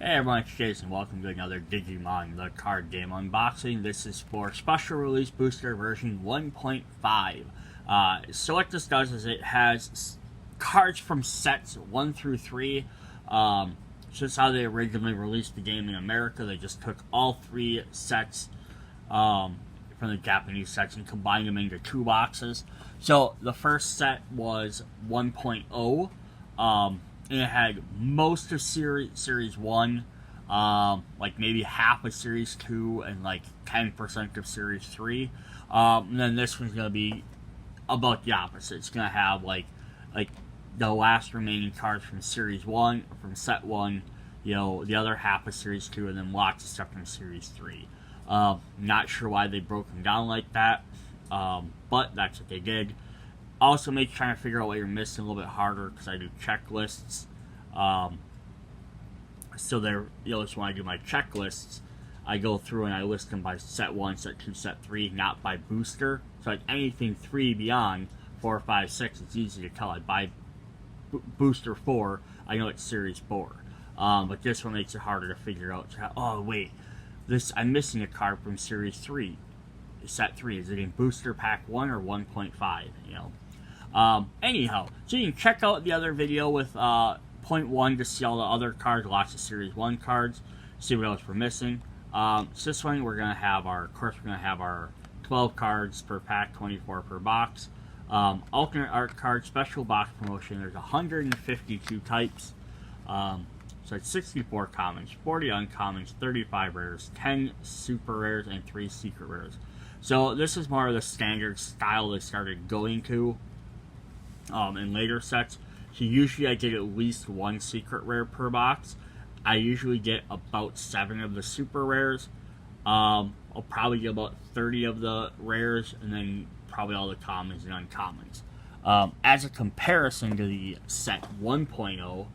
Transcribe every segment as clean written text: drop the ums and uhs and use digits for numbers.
Hey everyone, it's Jason. Welcome to another Digimon, the card game unboxing. This is for Special Release Booster version 1.5. So what this does is it has cards from sets 1 through 3. So that's how they originally released the game in America. They just took all 3 sets from the Japanese sets and combined them into 2 boxes. So the first set was 1.0. And it had most of Series 1, like maybe half of Series 2, and like 10% of Series 3. And then this one's going to be about the opposite. It's going to have like the last remaining cards from Series 1, from Set 1, you know, the other half of Series 2, and then lots of stuff from Series 3. Not sure why they broke them down like that, but that's what they did. Also makes trying to figure out what you're missing a little bit harder because I do checklists. So there, just when I do my checklists, I go through and I list them by set 1, set 2, set 3, not by booster. So like anything 3 beyond 4, 5, 6, it's easy to tell. I buy booster 4, I know it's series 4. But this one makes it harder to figure out. Oh wait, I'm missing a card from series 3. Set 3, is it in booster pack 1 or 1.5? Anyhow, so you can check out the other video with point 1 to see all the other cards, lots of series 1 cards, see what else we're missing. So this one we're gonna have our 12 cards per pack, 24 per box. Alternate art card, special box promotion. There's 152 types. So it's 64 commons, 40 uncommons, 35 rares, 10 super rares, and 3 secret rares. So this is more of the standard style they started going to in later sets. So usually I get at least 1 secret rare per box. I usually get about 7 of the super rares. I'll probably get about 30 of the rares, and then probably all the commons and uncommons. As a comparison to the set 1.0,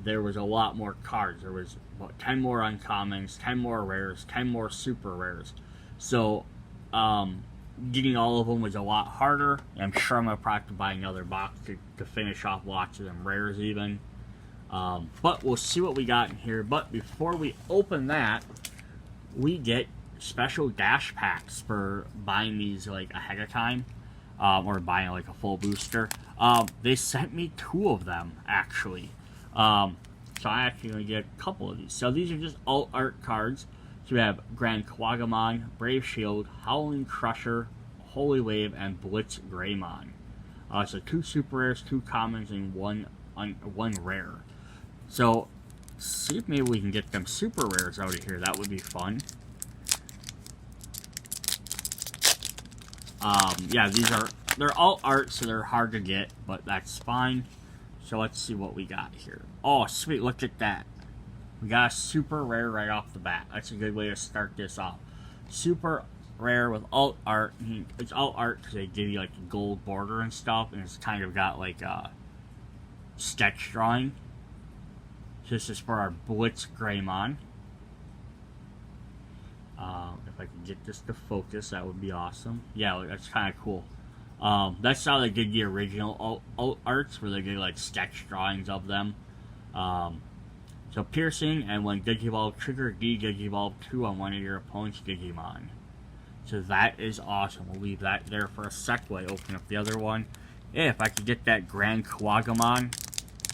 there was a lot more cards. There was about 10 more uncommons, 10 more rares, 10 more super rares. So getting all of them was a lot harder. I'm sure I'm going to probably have to buy another box to finish off lots of them rares even. But we'll see what we got in here. But before we open that, we get special dash packs for buying these like ahead of time. Or buying like a full booster. They sent me 2 of them actually. So I'm actually going to get a couple of these. So these are just alt art cards. So we have Gargoman, Brave Shield, Howling Crusher, Holy Wave, and Blitz Greymon. So 2 super rares, 2 commons, and 1 rare. So see if maybe we can get them super rares out of here. That would be fun. Yeah, they're all art, so they're hard to get, but that's fine. So let's see what we got here. Oh, sweet, look at that. We got a super rare right off the bat. That's a good way to start this off. Super rare with alt art. It's alt art because they give you like a gold border and stuff, and it's kind of got like a sketch drawing. So this is for our Blitz Greymon. If I can get this to focus, that would be awesome. Yeah, that's kind of cool. That's how they did the original alt arts, where they did like sketch drawings of them. So piercing, and when Digivolve trigger, Digivolve 2 on one of your opponent's Digimon. So that is awesome. We'll leave that there for a sec while I open up the other one. Yeah, if I could get that Gargoman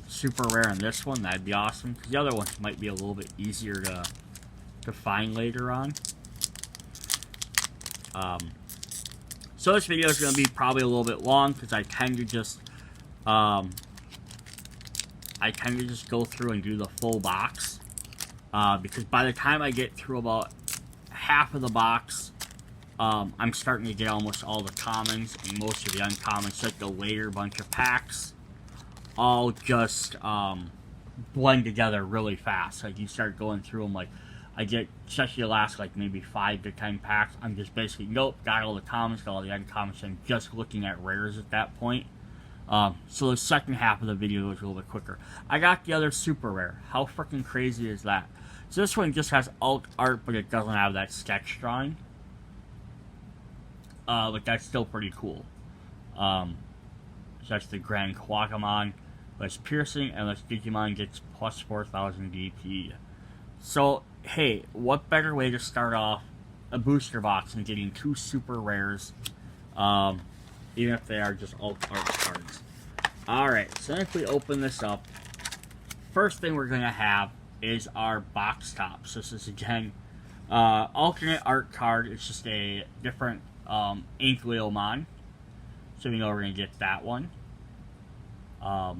super rare in this one, that'd be awesome. Because the other ones might be a little bit easier to find later on. So this video is going to be probably a little bit long because I tend to just go through and do the full box, because by the time I get through about half of the box, I'm starting to get almost all the commons and most of the uncommons, like the later bunch of packs, all just blend together really fast. Like you start going through them, like I get, especially the last like maybe 5 to 10 packs, I'm just basically, nope, got all the commons, got all the uncommons, and just looking at rares at that point. So the second half of the video was a little bit quicker. I got the other super rare. How freaking crazy is that? So this one just has alt art, but it doesn't have that sketch drawing. But that's still pretty cool. So that's the Gargoman. Less piercing, and less Digimon gets plus 4,000 DP. So, hey, what better way to start off a booster box than getting 2 super rares, even if they are just alt art cards. Alright, so if we open this up, first thing we're going to have is our box top. So this is, again, alternate art card. It's just a different Ludomon. So we know we're going to get that one. So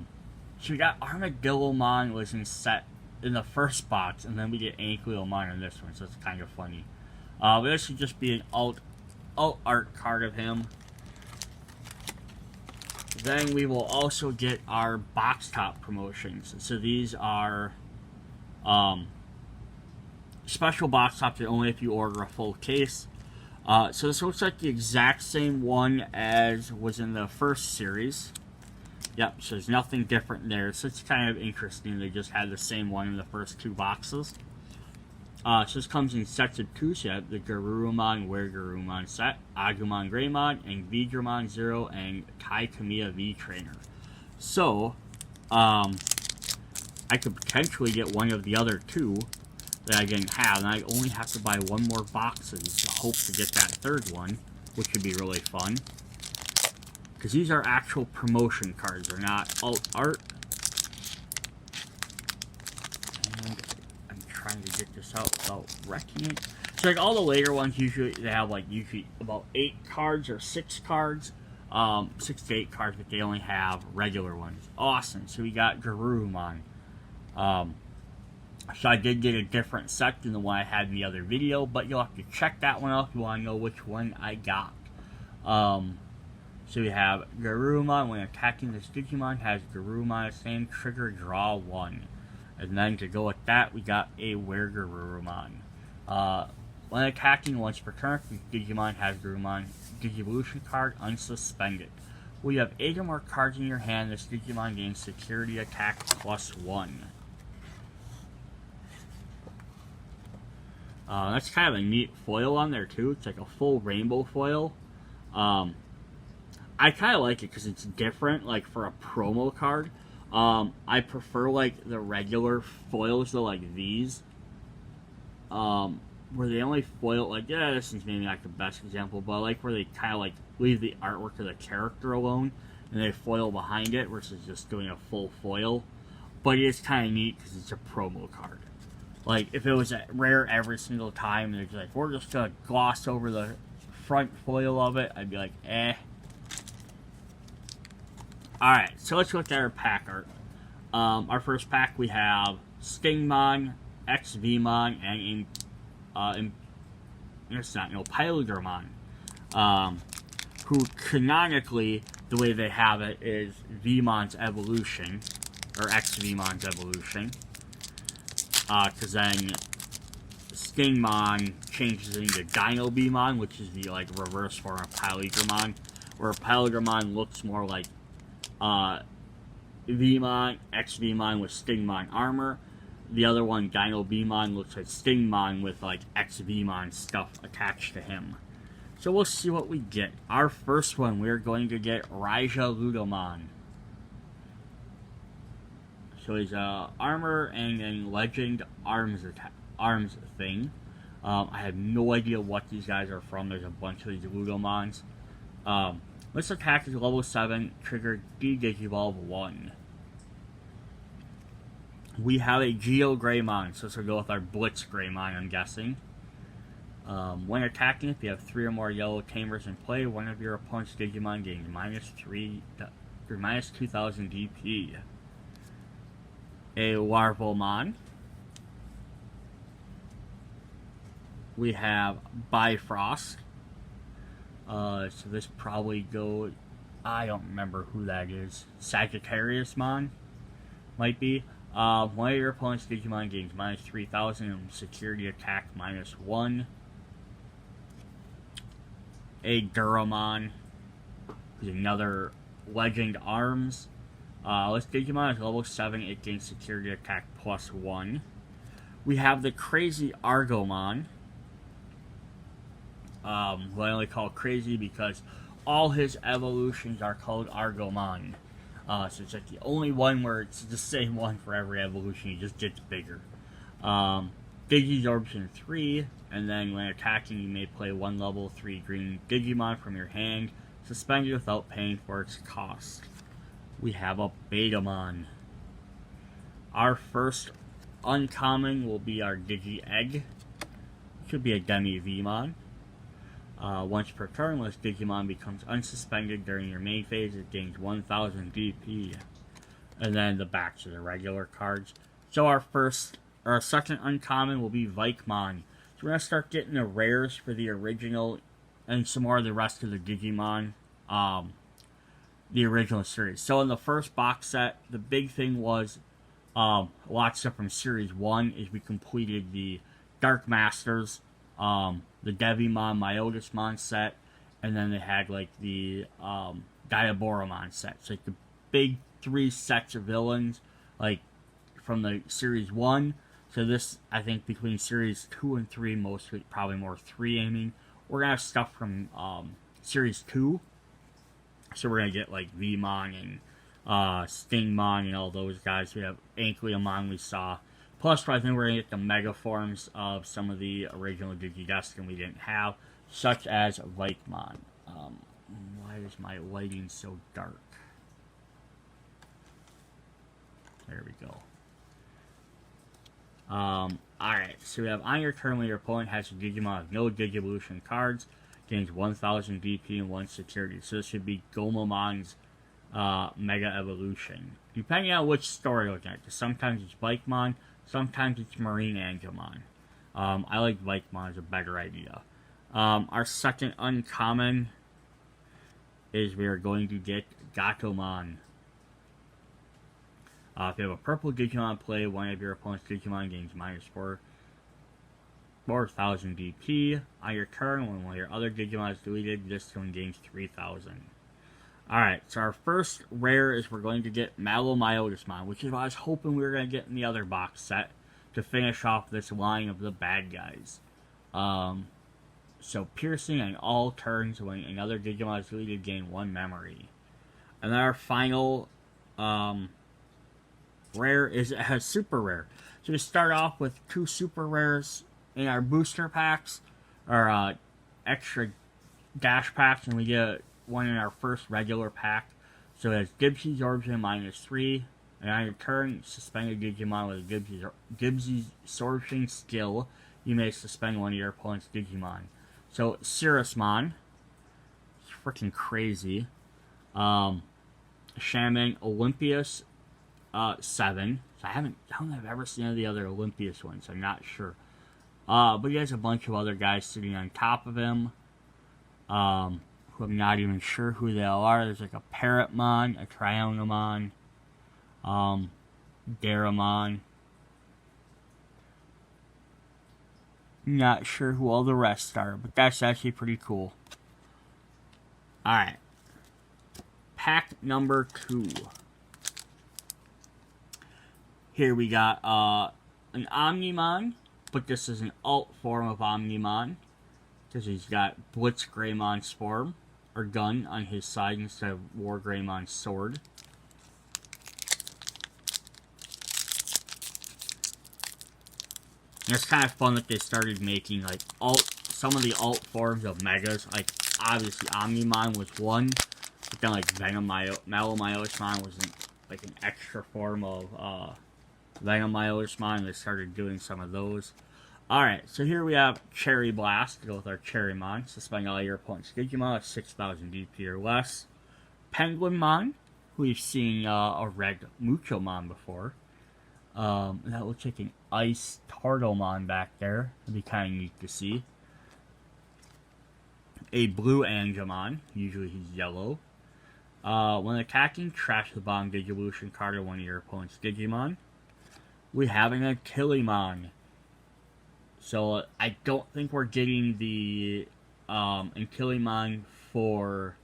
we got Armadillomon was in set in the first box, and then we get Ludomon in this one, so it's kind of funny. But this should just be an alt art card of him. Then we will also get our box top promotions. So these are special box tops that only if you order a full case. So this looks like the exact same one as was in the first series. Yep, so there's nothing different there. So it's kind of interesting. They just had the same one in the first 2 boxes. So this comes in sets of 2. So you have the Garugaman Gargoman set, Agumon Greymon, and Vigramon Zero, and Kai Kamiya V Trainer. So, I could potentially get one of the other 2 that I didn't have, and I only have to buy 1 more box of these to hope to get that 3rd one, which would be really fun. Because these are actual promotion cards, they're not alt art. And I'm trying to get this out without wrecking it. So like all the later ones, usually they have like usually about 8 cards or 6 cards. 6 to 8 cards, but they only have regular ones. Awesome. So we got Garugaman. So I did get a different set than the one I had in the other video, but you'll have to check that one out if you want to know which one I got. So we have Garugaman. When attacking this Digimon, has Garugaman the same trigger, draw 1. And then to go with that, we got a Garugaman. When attacking once per turn, the Digimon has Garugaman Digivolution card unsuspended. When you have 8 or more cards in your hand, this Digimon gains security attack +1. That's kind of a neat foil on there too. It's like a full rainbow foil. I kind of like it because it's different, like for a promo card. I prefer like the regular foils though, like these. Where they only foil, like, yeah, this is maybe not the best example, but I like where they kind of like leave the artwork of the character alone and they foil behind it versus just doing a full foil. But it is kind of neat because it's a promo card. Like, if it was a rare every single time, and they're like, we're just gonna gloss over the front foil of it, I'd be like, eh. Alright, so let's look at our pack art. Our first pack, we have Stingmon, XVmon, and Pilgermon, who canonically, the way they have it, is Vmon's evolution, or XVmon's evolution. Because then Stingmon changes into Dinobemon, which is the like reverse form of Pilgermon, where Pilgermon looks more like Vmon, XVmon with Stingmon armor. The other one, Dinobemon, looks like Stingmon with like XVmon stuff attached to him. So we'll see what we get. Our first one, we're going to get Ragna Lordomon. So he's armor and then legend arms thing. I have no idea what these guys are from. There's a bunch of these Ludomons. This attack is level 7, trigger D-Digivolve 1. We have a Geo Greymon, so this will go with our Blitz Greymon, I'm guessing. When attacking, if you have 3 or more yellow tamers in play, one of your opponent's Digimon gains minus 2,000 DP. A Larvalmon. We have Bifrost. So this probably goes... I don't remember who that is. Sagittariusmon? Might be. One of your opponent's Digimon gains minus 3,000 and security attack -1. A Garugaman. Another Legend Arms. This Digimon is level 7. It gains security attack +1. We have the Crazy Argomon. Who I only call Crazy because all his evolutions are called Argomon. So it's like the only one where it's the same one for every evolution. He just gets bigger. Digizorbtion 3, and then when attacking you may play 1 level 3 green Digimon from your hand, suspended without paying for its cost. We have a Betamon. Our first uncommon will be our Digi-Egg. Could be a Demi-Vmon. Once per turn, this Digimon becomes unsuspended during your main phase, it gains 1000 DP. And then the backs of the regular cards. So our second uncommon will be Valkyriemon. So we're going to start getting the rares for the original and some more of the rest of the Digimon, the original series. So in the first box set, the big thing was a lot of stuff from Series 1 is we completed the Dark Masters, the Devimon, Myotismon set, and then they had like the Diaboromon set. So like the big 3 sets of villains, like from the Series 1. So this, I think, between Series 2 and 3, mostly, probably more 3 aiming. We're going to have stuff from Series 2. So we're going to get like Vmon and Stingmon and all those guys. We have Ankyliamon we saw. Plus, I think we're going to get the mega forms of some of the original Digidestin we didn't have, such as Valkyriemon. Why is my lighting so dark? There we go. Alright, so we have on your turn when your opponent has a Digimon with no Digivolution cards, gains 1000 DP and 1 security. So this should be Gomamon's Mega Evolution. Depending on which story you're looking at, because sometimes it's Valkyriemon, sometimes it's Marine Angemon. I like Valkyriemon as a better idea. Our second uncommon is we are going to get Gatomon. If you have a purple Digimon play, one of your opponent's Digimon gains minus 4,000 DP. On your turn, when one of your other Digimon is deleted, this one gains 3,000. Alright, so our first rare is we're going to get Myotismon, which is what I was hoping we were going to get in the other box set to finish off this line of the bad guys. So piercing on all turns when another Digimon is deleted, gain 1 memory. And then our final rare is it has super rare. So we start off with 2 super rares in our booster packs, or extra dash packs, and we get one in our first regular pack. So it has Digizorbtion -3, and on your turn, suspend a Digimon with a Digizorbtion skill. You may suspend one of your opponent's Digimon. So Seraphimon, it's freaking crazy. Shaman Olympius 7. So I don't think I've ever seen any of the other Olympius ones. I'm not sure. But he has a bunch of other guys sitting on top of him. Who I'm not even sure who they all are. There's like a Parrotmon, a Trianglemon, Garugaman. Not sure who all the rest are, but that's actually pretty cool. Alright. Pack number 2. Here we got an Omnimon, but this is an alt form of Omnimon, because he's got Blitzgreymon's form, or gun, on his side instead of Wargreymon's sword. And it's kind of fun that they started making like some of the alt forms of megas. Like obviously Omnimon was one, but then like Malomyotismon was like an extra form of Venomyotismon, and they started doing some of those. Alright, so here we have Cherry Blast to go with our Cherrymon. Suspend all your opponent's Digimon at 6,000 DP or less. Penguinmon, who we've seen a red Muchomon before. That looks like an Ice Turtlemon back there. That'd be kind of neat to see. A blue Angemon, usually he's yellow. When attacking, trash the bottom Digivolution card of one of your opponent's Digimon. We have an Ankyliamon. So I don't think we're getting the Ankyliamon for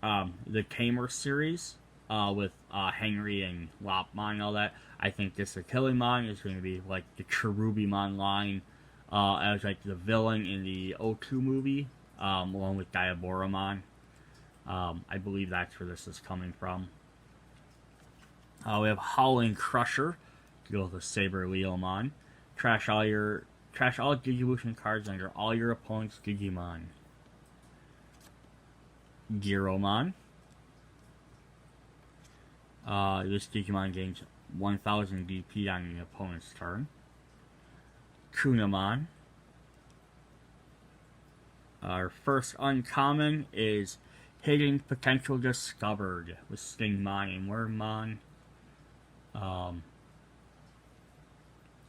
the Tamer series with Henry and Lopmon and all that. I think this Ankyliamon is going to be like the Cherubimon line as like the villain in the O2 movie, along with Diaboromon. I believe that's where this is coming from. We have Howling Crusher to go with a Saber Leomon. Trash all Digivolution cards under all your opponent's Digimon. Gargoman. This Digimon gains 1000 DP on the opponent's turn. Unimon. Our first uncommon is Hidden Potential Discovered with Stingmon and Wormmon.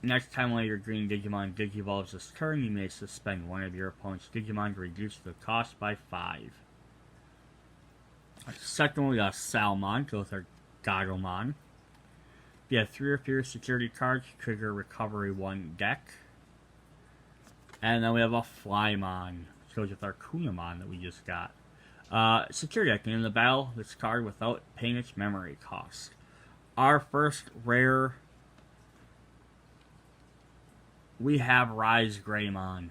Next time one of your green Digimon Digivolves this turn, you may suspend one of your opponent's Digimon to reduce the cost by 5. Second, we got Salmon, go with our Garugaman. If you have 3 or fewer security cards, trigger Recovery 1 deck. And then we have a Flymon, which goes with our Unimon that we just got. Security deck, in the battle, this card without paying its memory cost. Our first rare, we have Rise Greymon.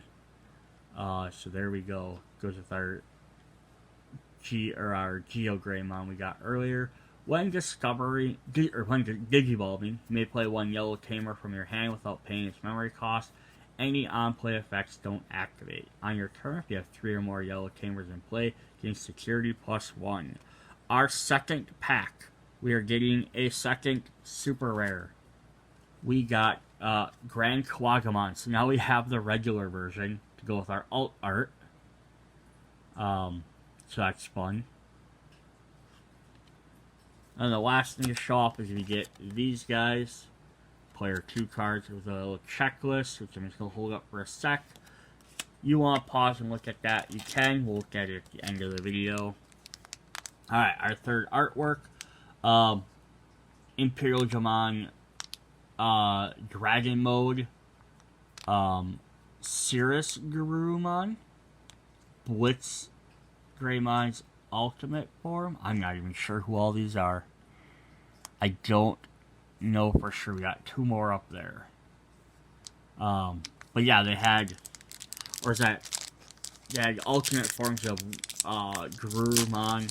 So there we go. Goes with our Geo Greymon we got earlier. When Digivolving, you may play 1 yellow tamer from your hand without paying its memory cost. Any on-play effects don't activate. On your turn, if you have 3 or more yellow tamers in play, gain security +1. Our second pack, we are getting a second super rare. We got Grand Garugaman. So now we have the regular version to go with our alt art. So that's fun. And the last thing to show off is we get these guys. Player 2 cards with a little checklist, which I'm just going to hold up for a sec. You want to pause and look at that, you can. We'll look at it at the end of the video. Alright, our third artwork. Imperial Jamon Dragon Mode. Cirrus Garumon. Blitz Greymon's ultimate form. I'm not even sure who all these are. I don't know for sure. We got 2 more up there. But yeah, they had, or is that, they had alternate forms of Garurumon,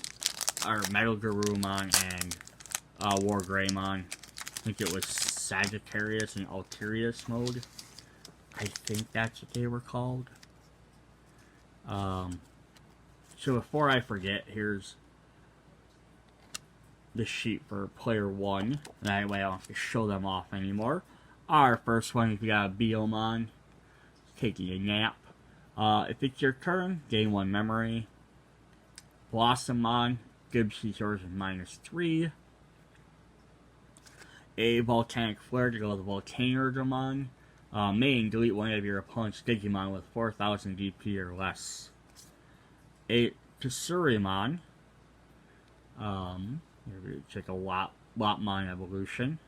or Metal Garurumon, and War Greymon. I think it was Sagittarius and Alterius mode. I think that's what they were called. So before I forget, here's the sheet for player 1. That way I don't have to show them off anymore. Our first one, we got a Biomon taking a nap. If it's your turn, gain 1 memory. Bastimon gives you yours with -3. A Volcanic Flare to go with Valkyriemon. Main, delete one of your opponent's Digimon with 4000 DP or less. A Seraphimon. Check a Lotmon evolution.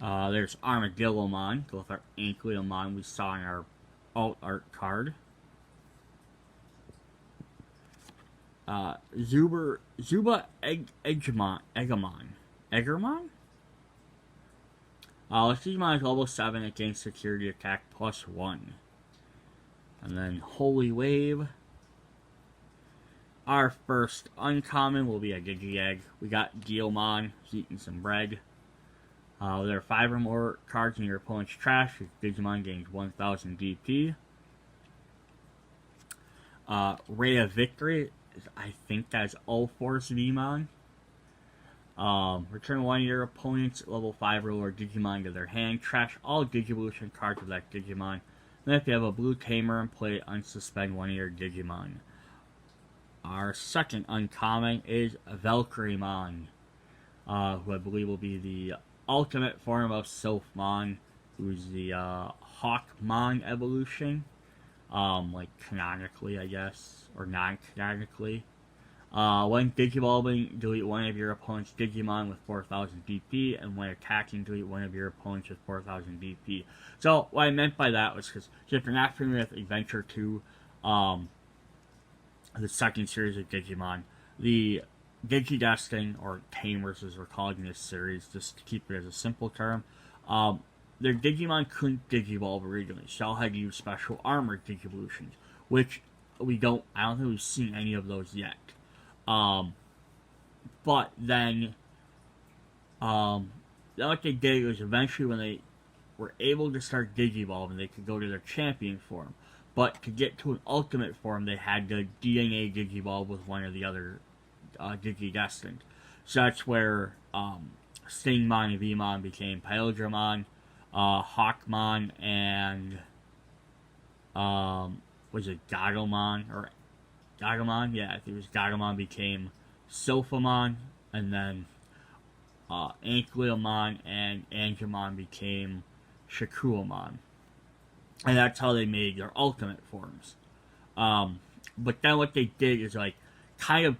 There's Armadillomon. Go with our Ankyliomon we saw in our alt art card. Zuba Eggermon. Eggermon? This Digimon is level 7 against security attack +1. And then Holy Wave. Our first uncommon will be a Gigi-Egg. We got Diomon, he's eating some bread. There are 5 or more cards in your opponent's trash. If Digimon gains 1000 DP. Ray of Victory, I think that's All-Force Vmon. Return 1 of your opponent's level 5 or lower Digimon to their hand. Trash all Digivolution cards of that Digimon. Then if you have a blue tamer in play, unsuspend 1 of your Digimon. Our second uncommon is Valkyriemon, who I believe will be the ultimate form of Seraphimon, who's the Hawkmon evolution, like canonically, I guess, or non-canonically. When Digivolving, delete one of your opponent's Digimon with 4000 DP, and when attacking, delete one of your opponents with 4000 DP. So, what I meant by that was because if you're not familiar with Adventure 2, the second series of Digimon, the Digidestin, or Tamers as we're calling this series, just to keep it as a simple term, their Digimon couldn't Digivolve originally, so all had to use special armored Digivolutions, which I don't think we've seen any of those yet. But then, what they did was eventually when they were able to start Digivolving, they could go to their champion form. But to get to an ultimate form, they had to DNA Digivolve with one of the other Digidestined. So that's where Stingmon and Vmon became Pyldramon, Hawkmon, and was it Garugaman or Gargoman? Yeah, I think it was Gargoman became Seraphimon, and then Untitled and Angemon became Shakuamon. And that's how they made their ultimate forms. But then what they did is like kind of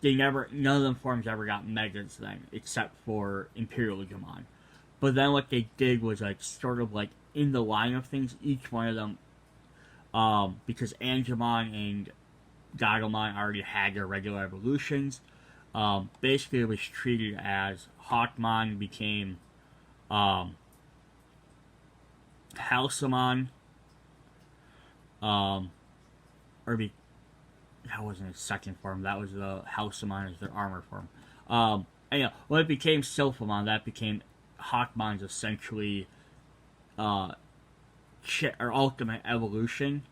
none of them forms ever got megas then, except for Imperialgamon. But then what they did was like sort of like in the line of things, each one of them, because Angemon and Garugaman already had their regular evolutions. Basically, it was treated as Hawkmon became Halcyon, that wasn't his second form. That was the Halcyon as their armor form. Anyhow, when it became Seraphimon, that became Hawkmon's essentially or ultimate evolution.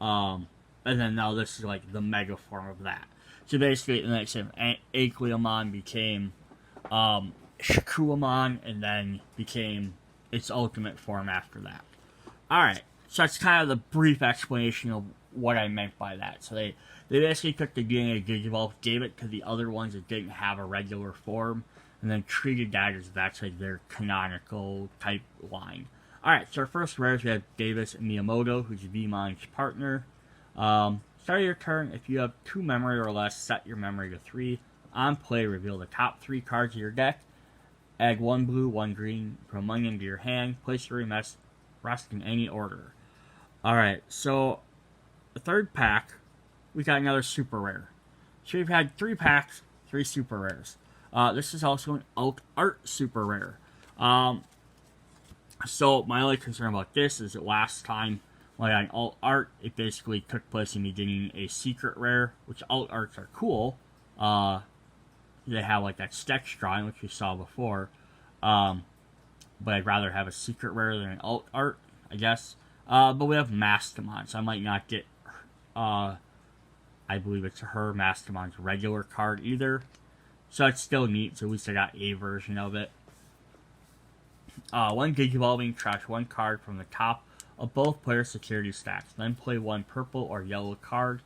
And then now this is like the mega form of that. So basically, the next time, Aquilomon became Shakuamon, and then became its ultimate form after that. Alright, so that's kind of the brief explanation of what I meant by that. So they basically took the DNA Digivolve, gave it to the other ones that didn't have a regular form, and then treated that as that's like their canonical type line. Alright, so our first rares, we have Davis and Miyamoto, who's Vmon's partner. Start your turn. If you have 2 memory or less, set your memory to 3. On play, reveal the top 3 cards of your deck. Add 1 blue, 1 green from money into your hand. Place your rest in any order. Alright, so the third pack, we got another super rare. So we've had 3 packs, 3 super rares. This is also an alt art super rare. So my only concern about this is that last time when I got an alt art, it basically took place in me getting a secret rare, which alt arts are cool. They have like that Stex drawing, which we saw before. But I'd rather have a secret rare than an alt art, I guess. But we have Bastimon, so I might not get, I believe it's her, Bastimon's regular card either. So it's still neat, so at least I got a version of it. 1 Digivolving, trash 1 card from the top of both players' security stacks. Then play 1 purple or yellow card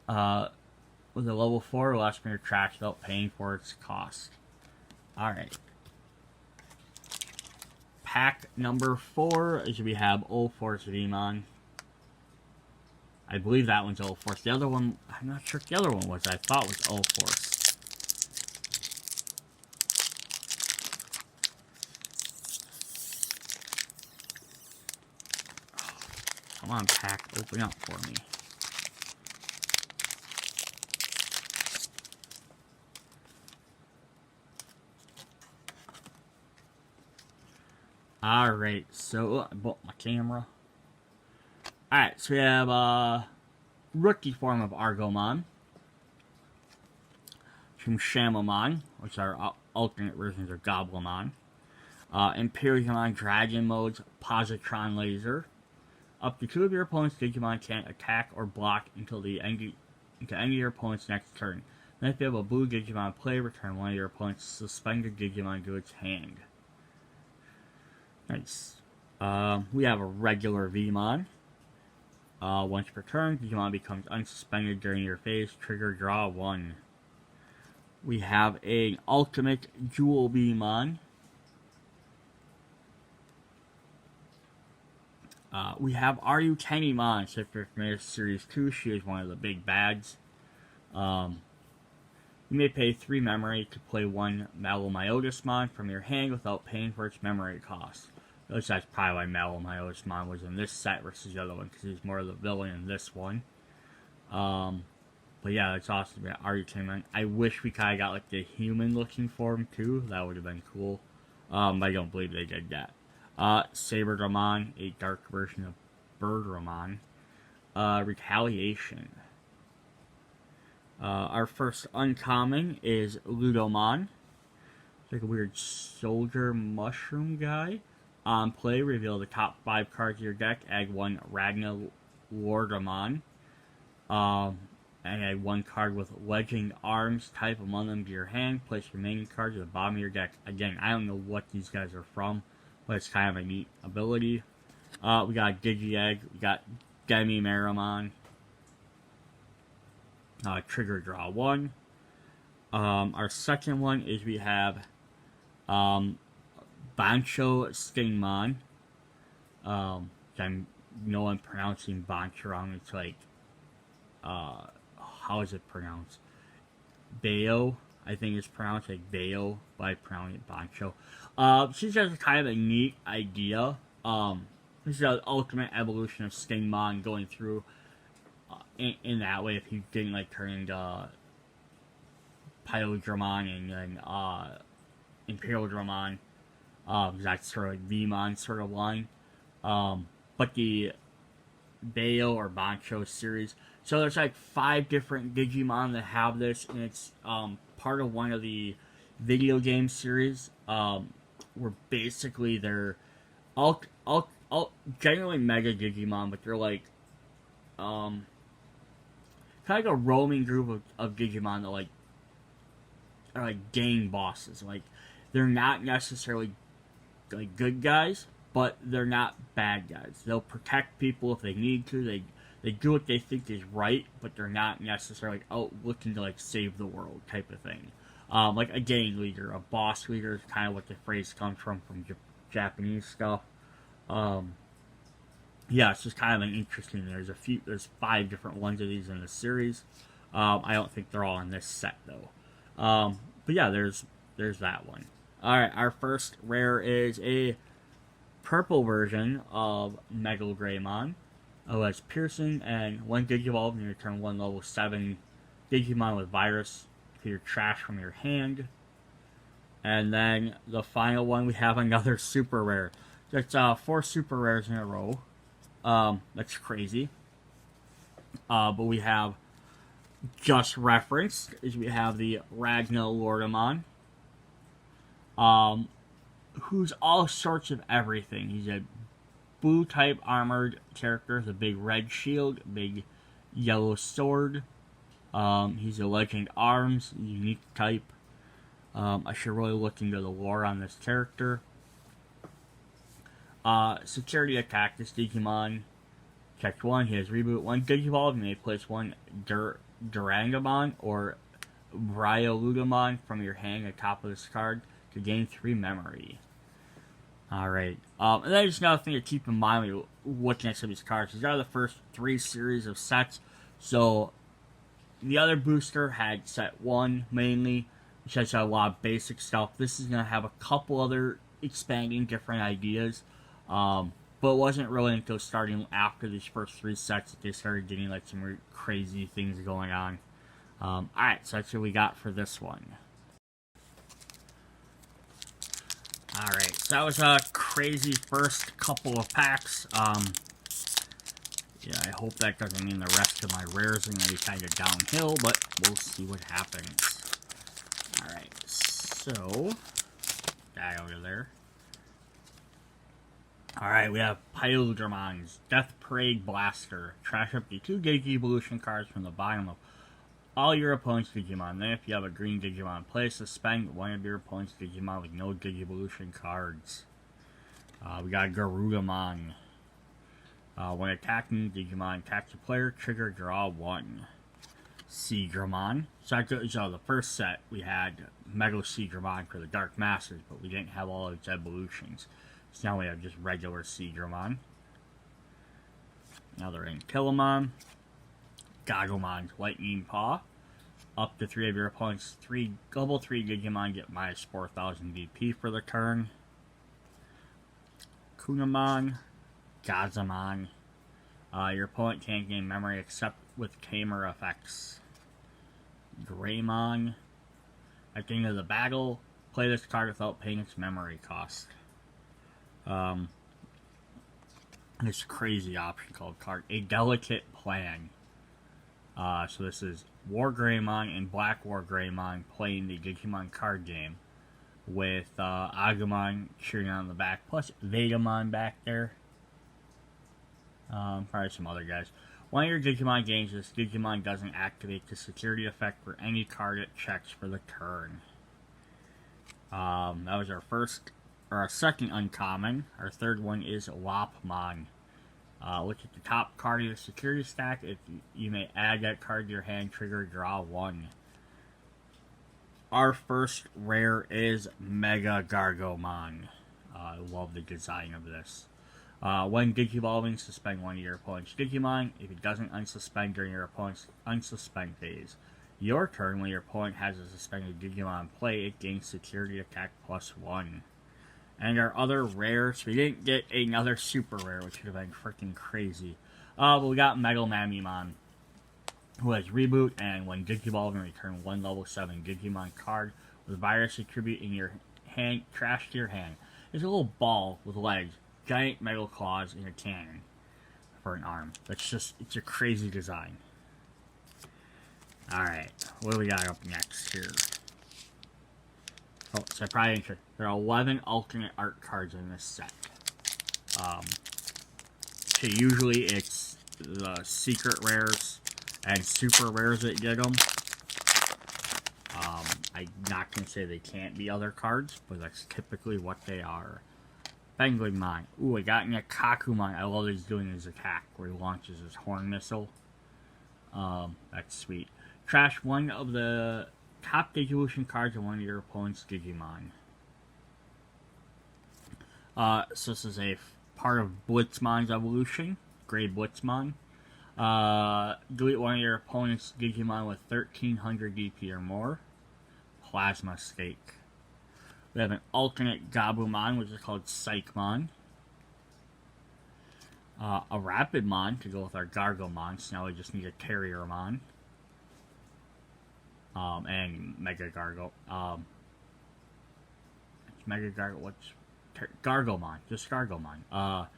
with a level 4 or less from your trash without paying for its cost. Alright. Pack number 4 is we have Old Force Digimon. I believe that one's Old Force. The other one, I'm not sure what the other one was. I thought was Old Force. Come on, pack, open up for me. Alright, so I bought my camera. Alright, so we have rookie form of Argomon. From Shamamon, which are alternate versions of Goblimon. Imperialgamon Dragon Modes, Positron Laser. Up to 2 of your opponent's Digimon can't attack or block until any of your opponent's next turn. Then if you have a blue Digimon play, return 1 of your opponent's suspended Digimon to its hand. Nice. We have a regular Vmon. Once per turn, Digimon becomes unsuspended during your phase. Trigger, draw 1. We have an ultimate Jewel Vmon. We have Ryukenimon, so if you're familiar with Series 2, she is one of the big bads. You may pay 3 memory to play 1 Malomyotismon from your hand without paying for its memory cost. That's probably why Malomyotismon was in this set versus the other one, because he's more of the villain in this one. But yeah, it's awesome. Ryukenimon. I wish we kind of got like the human-looking form too. That would have been cool. I don't believe they did that. Saberdramon, a dark version of Birdramon. Retaliation. Our first uncommon is Ludomon. It's like a weird soldier mushroom guy. On play, reveal the top 5 cards of your deck. Add 1 Ragna Lordomon. And add 1 card with Legend Arms type among them to your hand. Place remaining cards at the bottom of your deck. Again, I don't know what these guys are from, but it's kind of a neat ability. We got Digi-Egg. We got Demi-Meramon. Trigger draw 1. Our second one is we have Bancho Stingmon. I know I'm pronouncing Bancho wrong. It's like, how is it pronounced? Bayo, I think it's pronounced like Bayo, but I pronounce it Bancho. She's just kind of a neat idea. This is the ultimate evolution of Stingmon going through in that way if he didn't like turn into Pilodramon and then Imperial Dramon. That's sort of like Vmon sort of line. But the Bayo or Bancho series. So there's like 5 different Digimon that have this, and it's part of one of the video game series. Where basically they're all generally Mega Digimon, but they're like kind of like a roaming group of Digimon that like are like gang bosses. Like they're not necessarily like good guys, but they're not bad guys. They'll protect people if they need to. They do what they think is right, but they're not necessarily out looking to like save the world type of thing. Like a gang leader, a boss leader is kind of what the phrase comes from Japanese stuff. Yeah, it's just kind of an interesting. There's 5 different ones of these in the series. I don't think they're all in this set though. But yeah, there's that one. Alright, our first rare is a purple version of Megalgreymon. Oh, it's piercing, and 1 Digivolve, and you return 1 level 7 Digimon with virus to your trash from your hand. And then the final one, we have another super rare. That's 4 super rares in a row. That's crazy. But we have, just referenced, is we have the Ragna Lordomon. Who's all sorts of everything. He's a blue type armored character with a big red shield, big yellow sword. He's a Legend Arms, unique type. I should really look into the lore on this character. Security attack. This Digimon. Check 1. He has reboot 1 Digivolve. You may place 1 Garugaman or Ludomon from your hand at the top of this card to gain 3 memory. Alright. And then just another thing to keep in mind when you're looking at some of these cards. These are the first 3 series of sets. So, the other booster had set 1 mainly, which has a lot of basic stuff. This is going to have a couple other expanding different ideas. But it wasn't really until starting after these first 3 sets that they started getting like some crazy things going on. Alright, so that's what we got for this one. Alright, so that was a crazy first couple of packs. Yeah, I hope that doesn't mean the rest of my rares are going to be kind of downhill, but we'll see what happens. Alright, so that over there. Alright, we have Pilodramon's Death Parade Blaster. Trash up the 2 Digi-Evolution cards from the bottom of all your opponent's Digimon. Then if you have a green Digimon, play suspend 1 of your opponent's Digimon with no Digi-Evolution cards. We got Garugaman. When attacking Digimon attacks a player, trigger draw 1. Seagramon. So the first set we had Mega Seagramon for the Dark Masters, but we didn't have all of its evolutions. So now we have just regular Seagramon. Another Untitled Gargoman's Lightning Paw. Up to 3 of your opponent's level 3 Digimon get minus 4,000 DP for the turn. Kunamon, Gazamon. Your opponent can't gain memory except with tamer effects. Greymon. At the end of the battle, play this card without paying its memory cost. This crazy option called card A Delicate Plan. So this is War Greymon and Black War Greymon playing the Digimon card game. with Agumon cheering on the back, plus Vegamon back there. Probably some other guys. One of your Digimon gains, this Digimon doesn't activate the security effect for any card it checks for the turn. That was our second uncommon. Our third one is Lopmon. Look at the top card of your security stack. If you may add that card to your hand, trigger, draw 1. Our first rare is Mega Gargoman. I love the design of this. When Digivolving, suspend one of your opponent's Digimon. If it doesn't unsuspend during your opponent's unsuspend phase, your turn, when your opponent has a suspended Digimon in play, it gains security attack +1. And our other rares, we didn't get another super rare, which would have been freaking crazy. But we got Metal Mamimon, who has Reboot, and when Digivolving, return 1 level 7 Digimon card with Virus Attribute in your hand, trash to your hand. It's a little ball with legs, giant metal claws, and a cannon for an arm. It's a crazy design. Alright, what do we got up next here? Oh, so I probably didn't check. There are 11 alternate art cards in this set. So usually it's the secret rares and super rares that get them. I'm not going to say they can't be other cards, but that's typically what they are. Penguinmon. Ooh, I got Kakumon. I love he's doing his attack where he launches his horn missile. That's sweet. Trash one of the top Digivolution cards of one of your opponent's Digimon. So this is a part of Blitzmon's evolution. Gray Blitzmon. Delete one of your opponent's Digimon with 1300 DP or more. Plasma Stake. We have an alternate Gabumon, which is called Psychmon. A Rapidmon to go with our Gargoman, so now we just need a Terriermon. And Mega Gargo. Mega Gargo, what's... Gargomon, just Gargomon.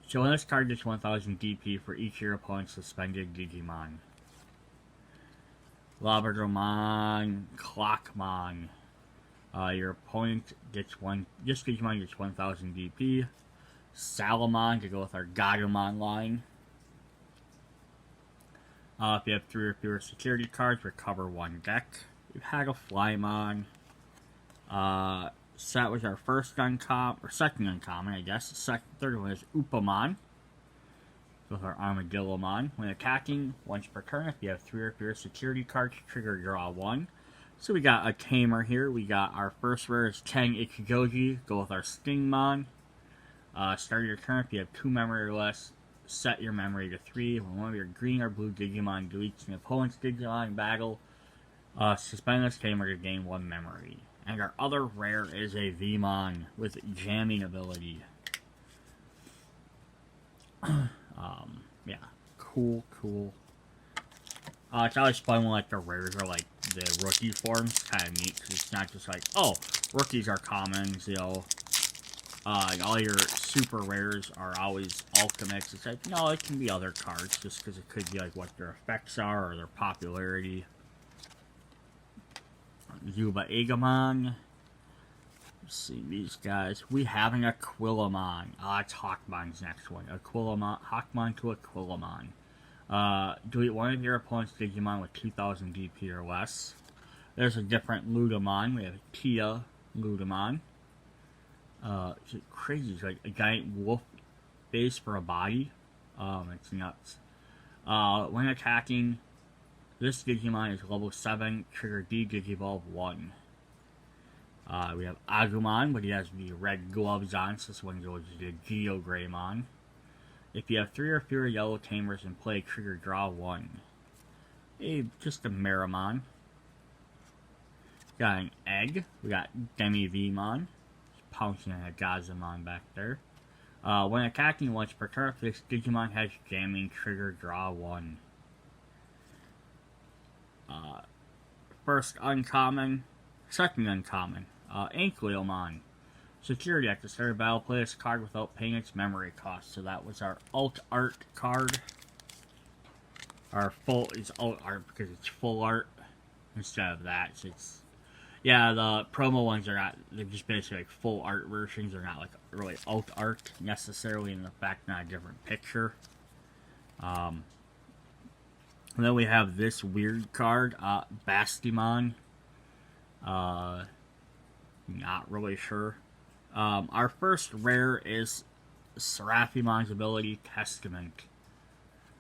So when this card gets 1000 DP for each of your opponent's suspended Digimon. Labradormon, Clockmon. Your opponent gets this Digimon gets 1000 DP. Salamon to go with our Gargoman line. If you have 3 or fewer security cards, recover 1 deck. We've had a Flymon. So that was our first uncommon, or second uncommon, I guess. The third one is Upamon. With our Armadillomon. When attacking, once per turn, if you have 3 or fewer security cards, trigger, draw 1. So we got a Tamer here. We got our first rare is Ken Ichigoji. Go with our Stingmon. Start your turn. If you have 2 memory or less, set your memory to 3. When one of your green or blue Digimon deletes an opponent's Digimon in battle, suspend this Tamer to gain 1 memory. And our other rare is a Vmon with jamming ability. Yeah, cool. It's always fun when, like, the rares are, like, the rookie forms. Kind of neat, because it's not just like, oh, rookies are commons, you know. All your super rares are always ultimates. It's like, no, it can be other cards, just because it could be, like, what their effects are, or their popularity. Zuba Agamon. Let's see, these guys. We have an Aquilamon. It's Hawkmon's next one. Hawkmon to Aquilamon. Delete one of your opponent's Digimon with 2000 DP or less. There's a different Ludomon. We have Tia Ludomon. It's crazy. It's like a giant wolf base for a body. It's nuts. When attacking, this Digimon is level 7, trigger D-Digivolve 1. We have Agumon, but he has the red gloves on, so this one goes to Geogreymon. If you have 3 or fewer yellow Tamers in play, trigger draw 1. Just a Meramon. Got an egg. We got Demi-Vmon. Pouncing on a Gazamon back there. When attacking once per turn, if this Digimon has jamming, trigger draw 1. First uncommon, second uncommon, Ankyliomon. Security at the start of battle, play this card without paying its memory cost. So that was our alt art card. Our full is alt art because it's full art instead of that. So Yeah, the promo ones are not, they're just basically like full art versions. They're not like really alt art necessarily, in the fact not a different picture. And then we have this weird card, Bastimon. Not really sure. Our first rare is Seraphimon's ability, Testament.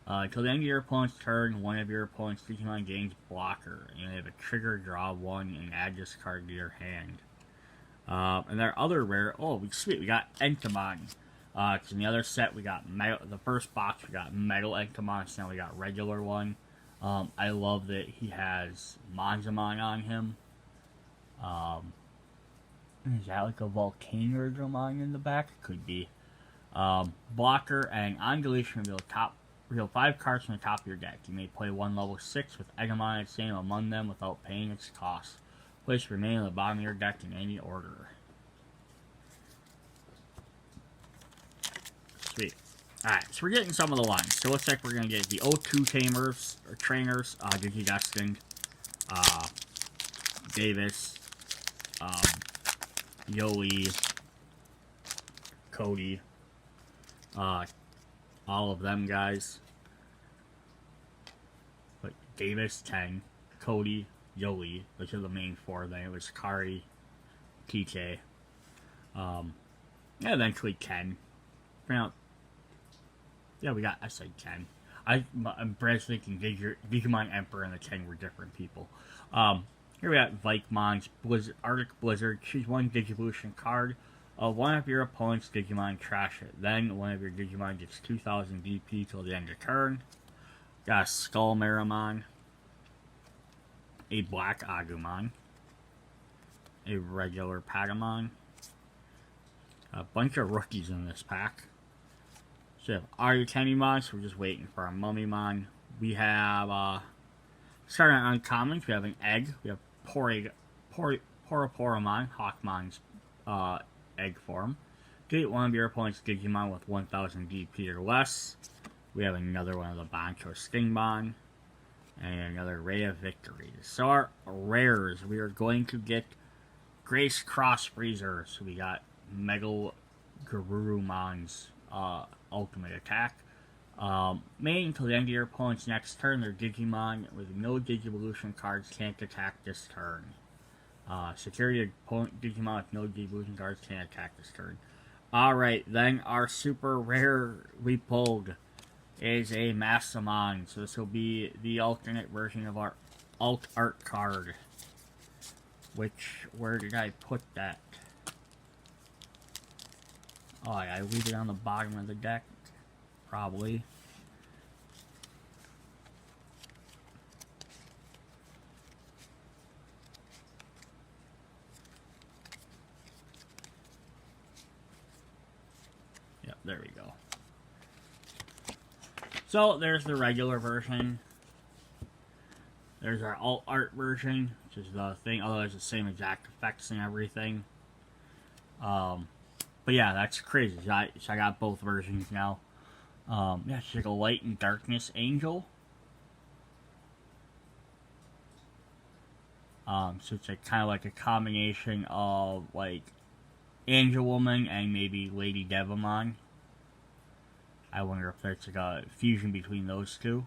Until the end of your opponent's turn, one of your opponent's Digimon gains blocker. And you have a trigger, draw one, and add this card to your hand. And our other rare, sweet, we got Entomon. In the other set, we got the first box, we got Metal Entomon, so now we got regular one. I love that he has Monzamon on him. Is that like a Volcanodramon in the back? It could be. Blocker, and on deletion, reveal 5 cards from the top of your deck. You may play one level 6 with Entomon its name among them without paying its cost. Place remain on the bottom of your deck in any order. Sweet. Alright, so we're getting some of the lines. So it looks like we're going to get the O2 Tamers, or Trainers, Digidestined, Davis, Yoli, Cody, all of them guys. But Davis, 10, Cody, Yoli, which are the main 4. Then it was Kari, TK, and eventually Ken. Yeah, I said Ken. I'm thinking Digimon Emperor and the Ken were different people. Here we got Vikmon's Arctic Blizzard. Choose one Digivolution card. One of your opponent's Digimon, trash it. Then one of your Digimon gets 2,000 DP till the end of turn. Got a Skull Meramon, a Black Agumon, a regular Patamon, a bunch of rookies in this pack. So we have Arutenimon, so we're just waiting for our Mummymon. We have, starting on uncommons, we have an Egg. We have Poroporomon, Hawkmon's egg form. Get one of your opponent's Digimon with 1,000 DP or less. We have another one of the Bancho Stingmon. And another Ray of Victory. So our rares, we are going to get Grace Cross Freezer. So we got Mega Garugaman's ultimate attack. May until the end of your opponent's next turn, their Digimon with no Digivolution cards can't attack this turn. Security opponent Digimon with no Digivolution cards can't attack this turn. Alright, then our super rare we pulled is a Bastimon. So this will be the alternate version of our alt art card. Where did I put that? Oh, I leave it on the bottom of the deck? Probably. Yep, there we go. So, there's the regular version. There's our alt art version, which is the thing, although it's the same exact effects and everything. But yeah, that's crazy. So I got both versions now. Yeah, it's like a light and darkness angel. So it's like kind of like a combination of like Angel Woman and maybe Lady Devamon. I wonder if there's like a fusion between those two.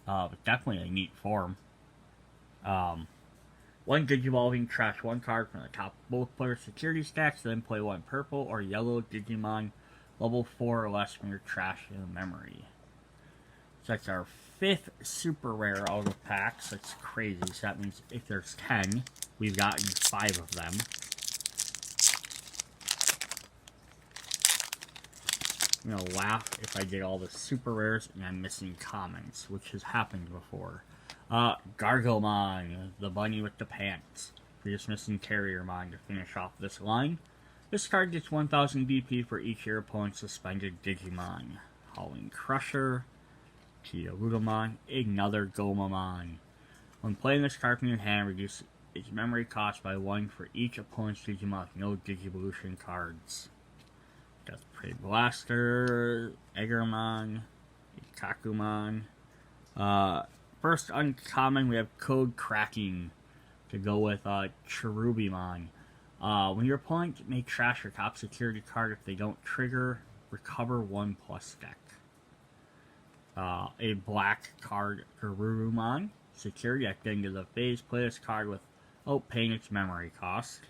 But definitely a neat form. One Digivolving, trash one card from the top of both players' security stacks, then play one purple or yellow Digimon level 4 or less from your trash in memory. So that's our 5th super rare out of packs. That's crazy. So that means if there's 10, we've gotten 5 of them. I'm gonna laugh if I get all the super rares and I'm missing commons, which has happened before. Gargoman, the bunny with the pants. We're just missing Terriermon to finish off this line. This card gets 1,000 BP for each of your opponent's suspended Digimon. Howling Crusher, Ludomon, another Gomamon. When playing this card from your hand, reduce its memory cost by 1 for each opponent's Digimon with no Digivolution cards. Death Prey Blaster, Eggermon, Kakumon. First uncommon, we have Code Cracking. to go with Cherubimon. When your opponent may trash your top security card if they don't trigger, recover 1 plus deck. A black card, Garugaman. Security at the end of the phase, play this card without paying its memory cost.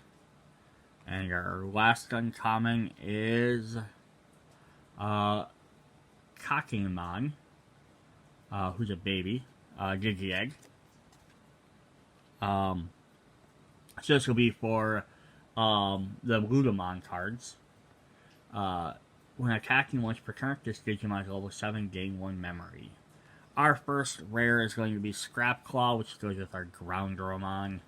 And our last uncommon is Omnimon, who's a baby, Digi-Egg. So this will be for the Ludomon cards. When attacking once per turn, this Digimon is level 7, gain 1 memory. Our first rare is going to be Scrap Claw, which goes with our Gargoman.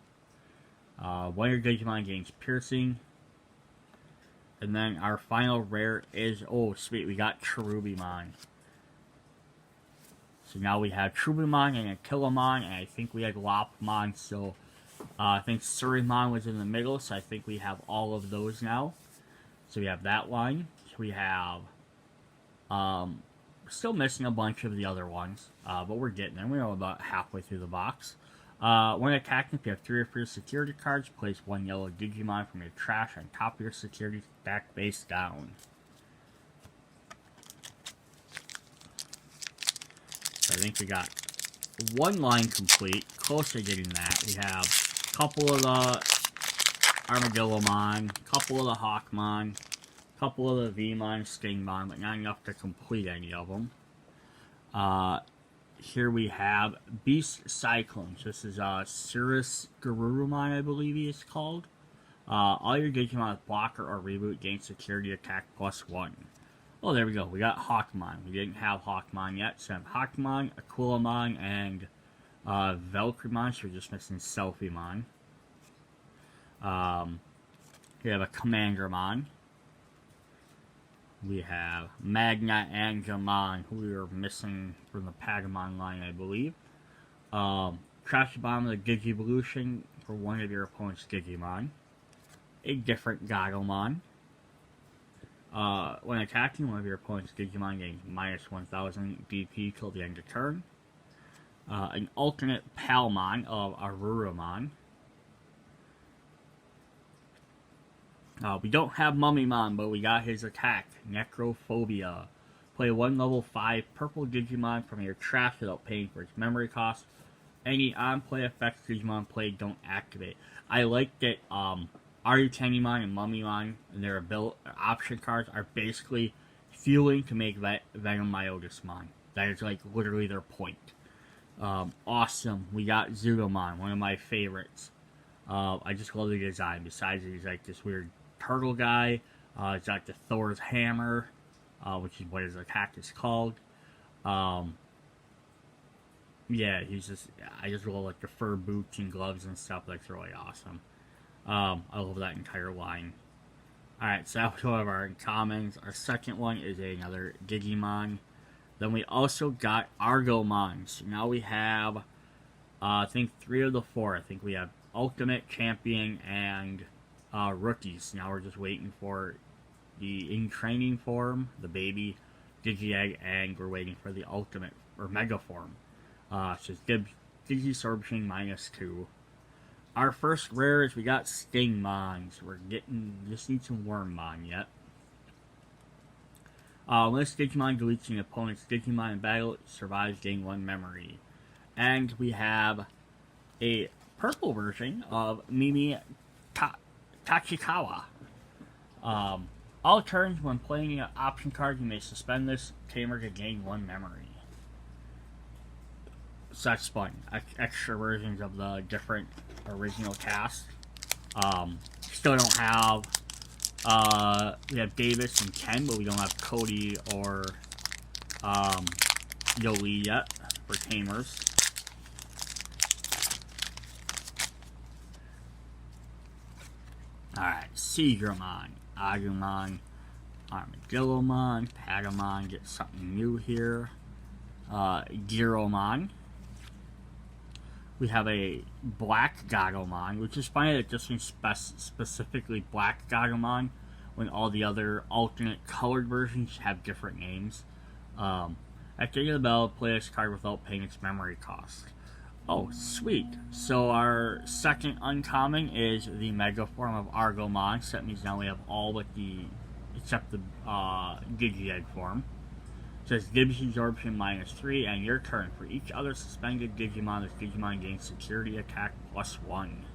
One of your Digimon gains Piercing. And then our final rare is, oh sweet, we got Cherubimon. So now we have Cherubimon and Untitled, and I think we had Lopmon, so I think Seraphimon was in the middle, so I think we have all of those now. So we have that line. So we have, still missing a bunch of the other ones, but we're getting there. We're about halfway through the box. When attacking, if you have 3 or 4 security cards, place 1 yellow Digimon from your trash on top of your security stack face down. So I think we got 1 line complete, close to getting that. We have a couple of the Armadillomon, a couple of the Hawkmon, a couple of the Vmon, Stingmon, but not enough to complete any of them. Here we have Beast Cyclones. This is Garurumon, I believe he is called. All your Digimon with blocker or reboot gain security attack +1. Oh, there we go. We got Hawkmon. We didn't have Hawkmon yet. So we have Hawkmon, Aquilomon, and Valkyriemon. So we're just missing Seraphimon. We have a Commandermon. We have Magna and Gamon, who we are missing from the Pagamon line, I believe. Trash Bomb the Digivolution for one of your opponent's Digimon. A different Gargoman. When attacking, one of your opponent's Digimon gains -1000 BP till the end of turn. An alternate Palmon of Arurumon. We don't have Mummymon, but we got his attack, Necrophobia. Play 1 level 5 purple Digimon from your trash without paying for its memory cost. Any on-play effects Digimon played don't activate. I like that Arutenimon and Mummymon and their option cards are basically fueling to make Venom Myotismon. That is like literally their point. Awesome. We got Ludomon, one of my favorites. I just love the design. Besides, he's like this weird turtle guy. He's got the Thor's hammer, which is what his attack is called. Yeah, I just love like the fur boots and gloves and stuff. That's really awesome. I love that entire line. Alright, so that was one of our commons. Our second one is another Digimon. Then we also got Argomon. So now we have, I think 3 of the 4. I think we have Ultimate, Champion, and Rookies. Now we're just waiting for the in training form, the baby Digi-Egg, and we're waiting for the Ultimate, or Mega form. So it's Digisorbtion -2. Our first rare is we got Stingmon. So we're just need some Wormmon yet. When this Digimon deletes an opponent's Digimon in battle, it survives, gain 1 memory. And we have a purple version of Mimi Tachikawa. All turns when playing an option card, you may suspend this tamer to gain 1 memory. So that's fun. Extra versions of the different original cast. Still don't have, we have Davis and Ken, but we don't have Cody or Yoli yet for tamers. Alright, Seagramon, Agumon, Armadillomon, Pagamon, get something new here. Giromon. We have a black Gargoman, which is funny that it just means specifically black Gargoman when all the other alternate colored versions have different names. At the end of the battle, play this card without paying its memory cost. Oh, sweet. So our second uncommon is the Mega form of Gargoman. So that means now we have all but except the Digi-Egg form. It says gives absorption -3, and your turn. For each other suspended Digimon, this Digimon gains security attack +1.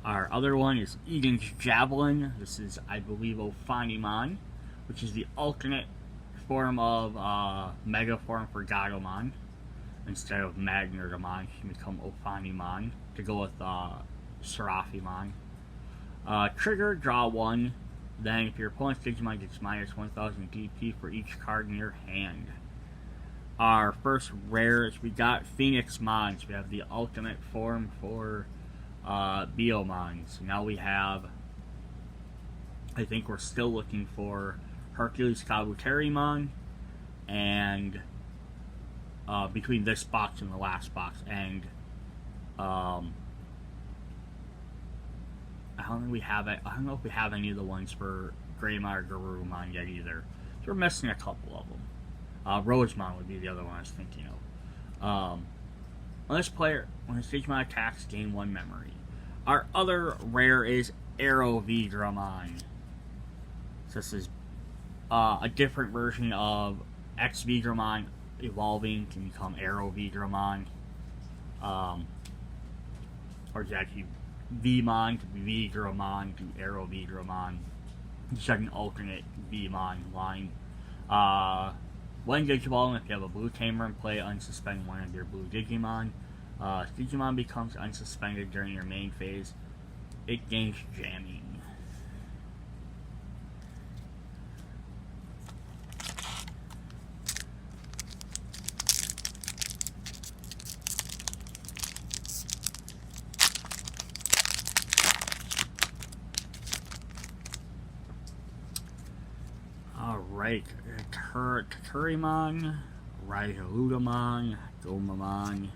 Our other one is Eden's Javelin. This is, I believe, Omnimon, which is the alternate form of Mega form for Garugaman. Instead of Ragna Lordomon, you can become Omnimon to go with Seraphimon. Trigger, draw 1. Then, if your opponent's Digimon gets -1000 DP for each card in your hand. Our first rare is we got Phoenixmon. So we have the ultimate form for Biomon. So now we have, I think we're still looking for Hercules Valkyriemon, and between this box and the last box, and I don't know if we have any of the ones for Greymon or Garugaman yet either. So we're missing a couple of them. Rosemon would be the other one I was thinking of. When this Digimon attacks, gain 1 memory. Our other rare is Aerovigramon. So this is a different version of X-Vigramon evolving to become Aerovigramon. Or is it actually Vmon to Vigramon to Aerovigramon. Just like an alternate Vmon line. When Digiball, if you have a blue tamer and play, unsuspend one of your blue Digimon. If Digimon becomes unsuspended during your main phase, it gains jamming. Alright, Valkyriemon, Ragna Lordomon, Gargoman.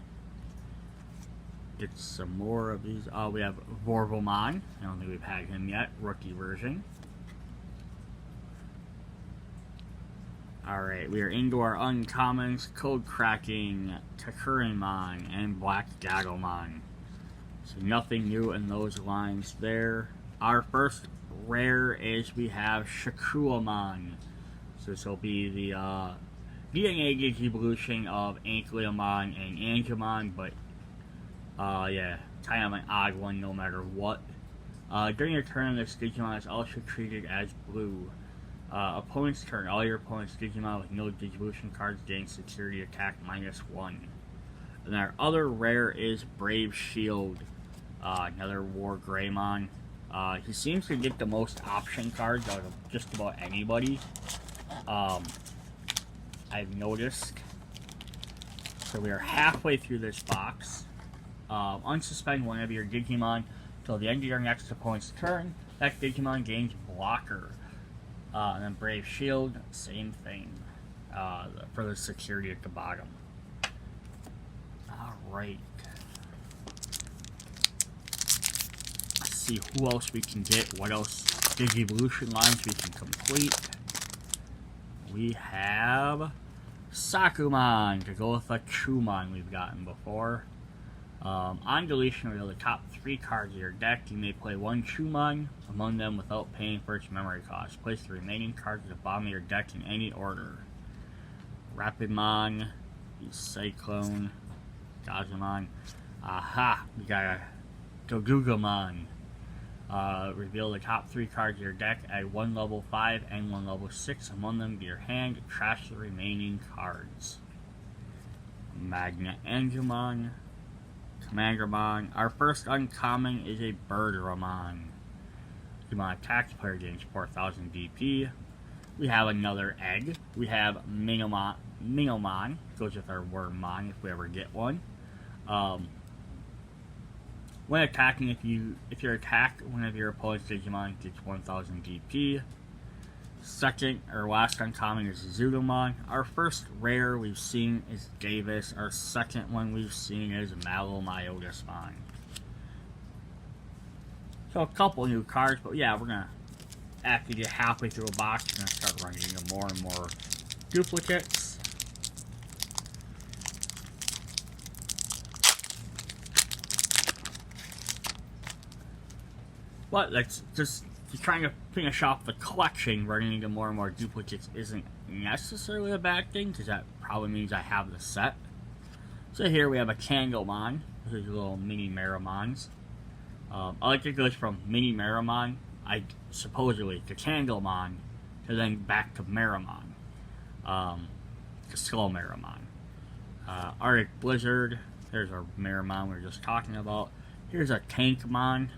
Get some more of these. We have Vorvomon. I don't think we've had him yet. Rookie version. Alright, we are into our uncommons. Code Cracking, Valkyriemon, and Black Gargoman. So nothing new in those lines there. Our first rare is we have Shakuamon. So this will be the DNA evolution of Ankleomon and Angemon, but yeah, kind of an odd one no matter what. During your turn, this Digimon is also treated as blue. Opponent's turn, all your opponent's Digimon with no Digivolution cards gain security attack -1. And our other rare is Brave Shield, another War Greymon. He seems to get the most option cards out of just about anybody. I've noticed. So we are halfway through this box. Unsuspend one of your Digimon till the end of your next opponent's turn. That Digimon gains Blocker. And then Brave Shield, same thing. For the security at the bottom. Alright. Let's see who else we can get. What else Digivolution lines we can complete. We have Sakumon to go with a Chumon we've gotten before. On deletion, reveal the top 3 cards of your deck. You may play 1 Chumon among them without paying for its memory cost. Place the remaining cards at the bottom of your deck in any order. Rapidmon, Cyclone, Gazamon. Aha! We got a Garugaman. Reveal the top 3 cards of your deck, add 1 level 5 and 1 level 6 among them to your hand, trash the remaining cards. Magna Angemon, Commandermon. Our first uncommon is a Birdramon. Digimon attacks, player gains 4000 DP. We have another egg. We have Minomon. Goes with our Wormmon if we ever get one. When attacking, if you're attacked, one of your opponent's Digimon gets 1000 DP. Second or last uncommon is Ludomon. Our first rare we've seen is Davis. Our second one we've seen is Malomyotismon. So a couple new cards, but yeah, we're gonna, after you get halfway through a box, we're gonna start running into more and more duplicates. But let's just trying to finish off the collection. Running into more and more duplicates isn't necessarily a bad thing, because that probably means I have the set. So here we have a Gargoman. These little mini Meramons. I like it goes from mini Meramon, supposedly, to Gargoman, to then back to Meramon. To Skull Meramon. Arctic Blizzard. There's our Meramon we were just talking about. Here's a Tankmon.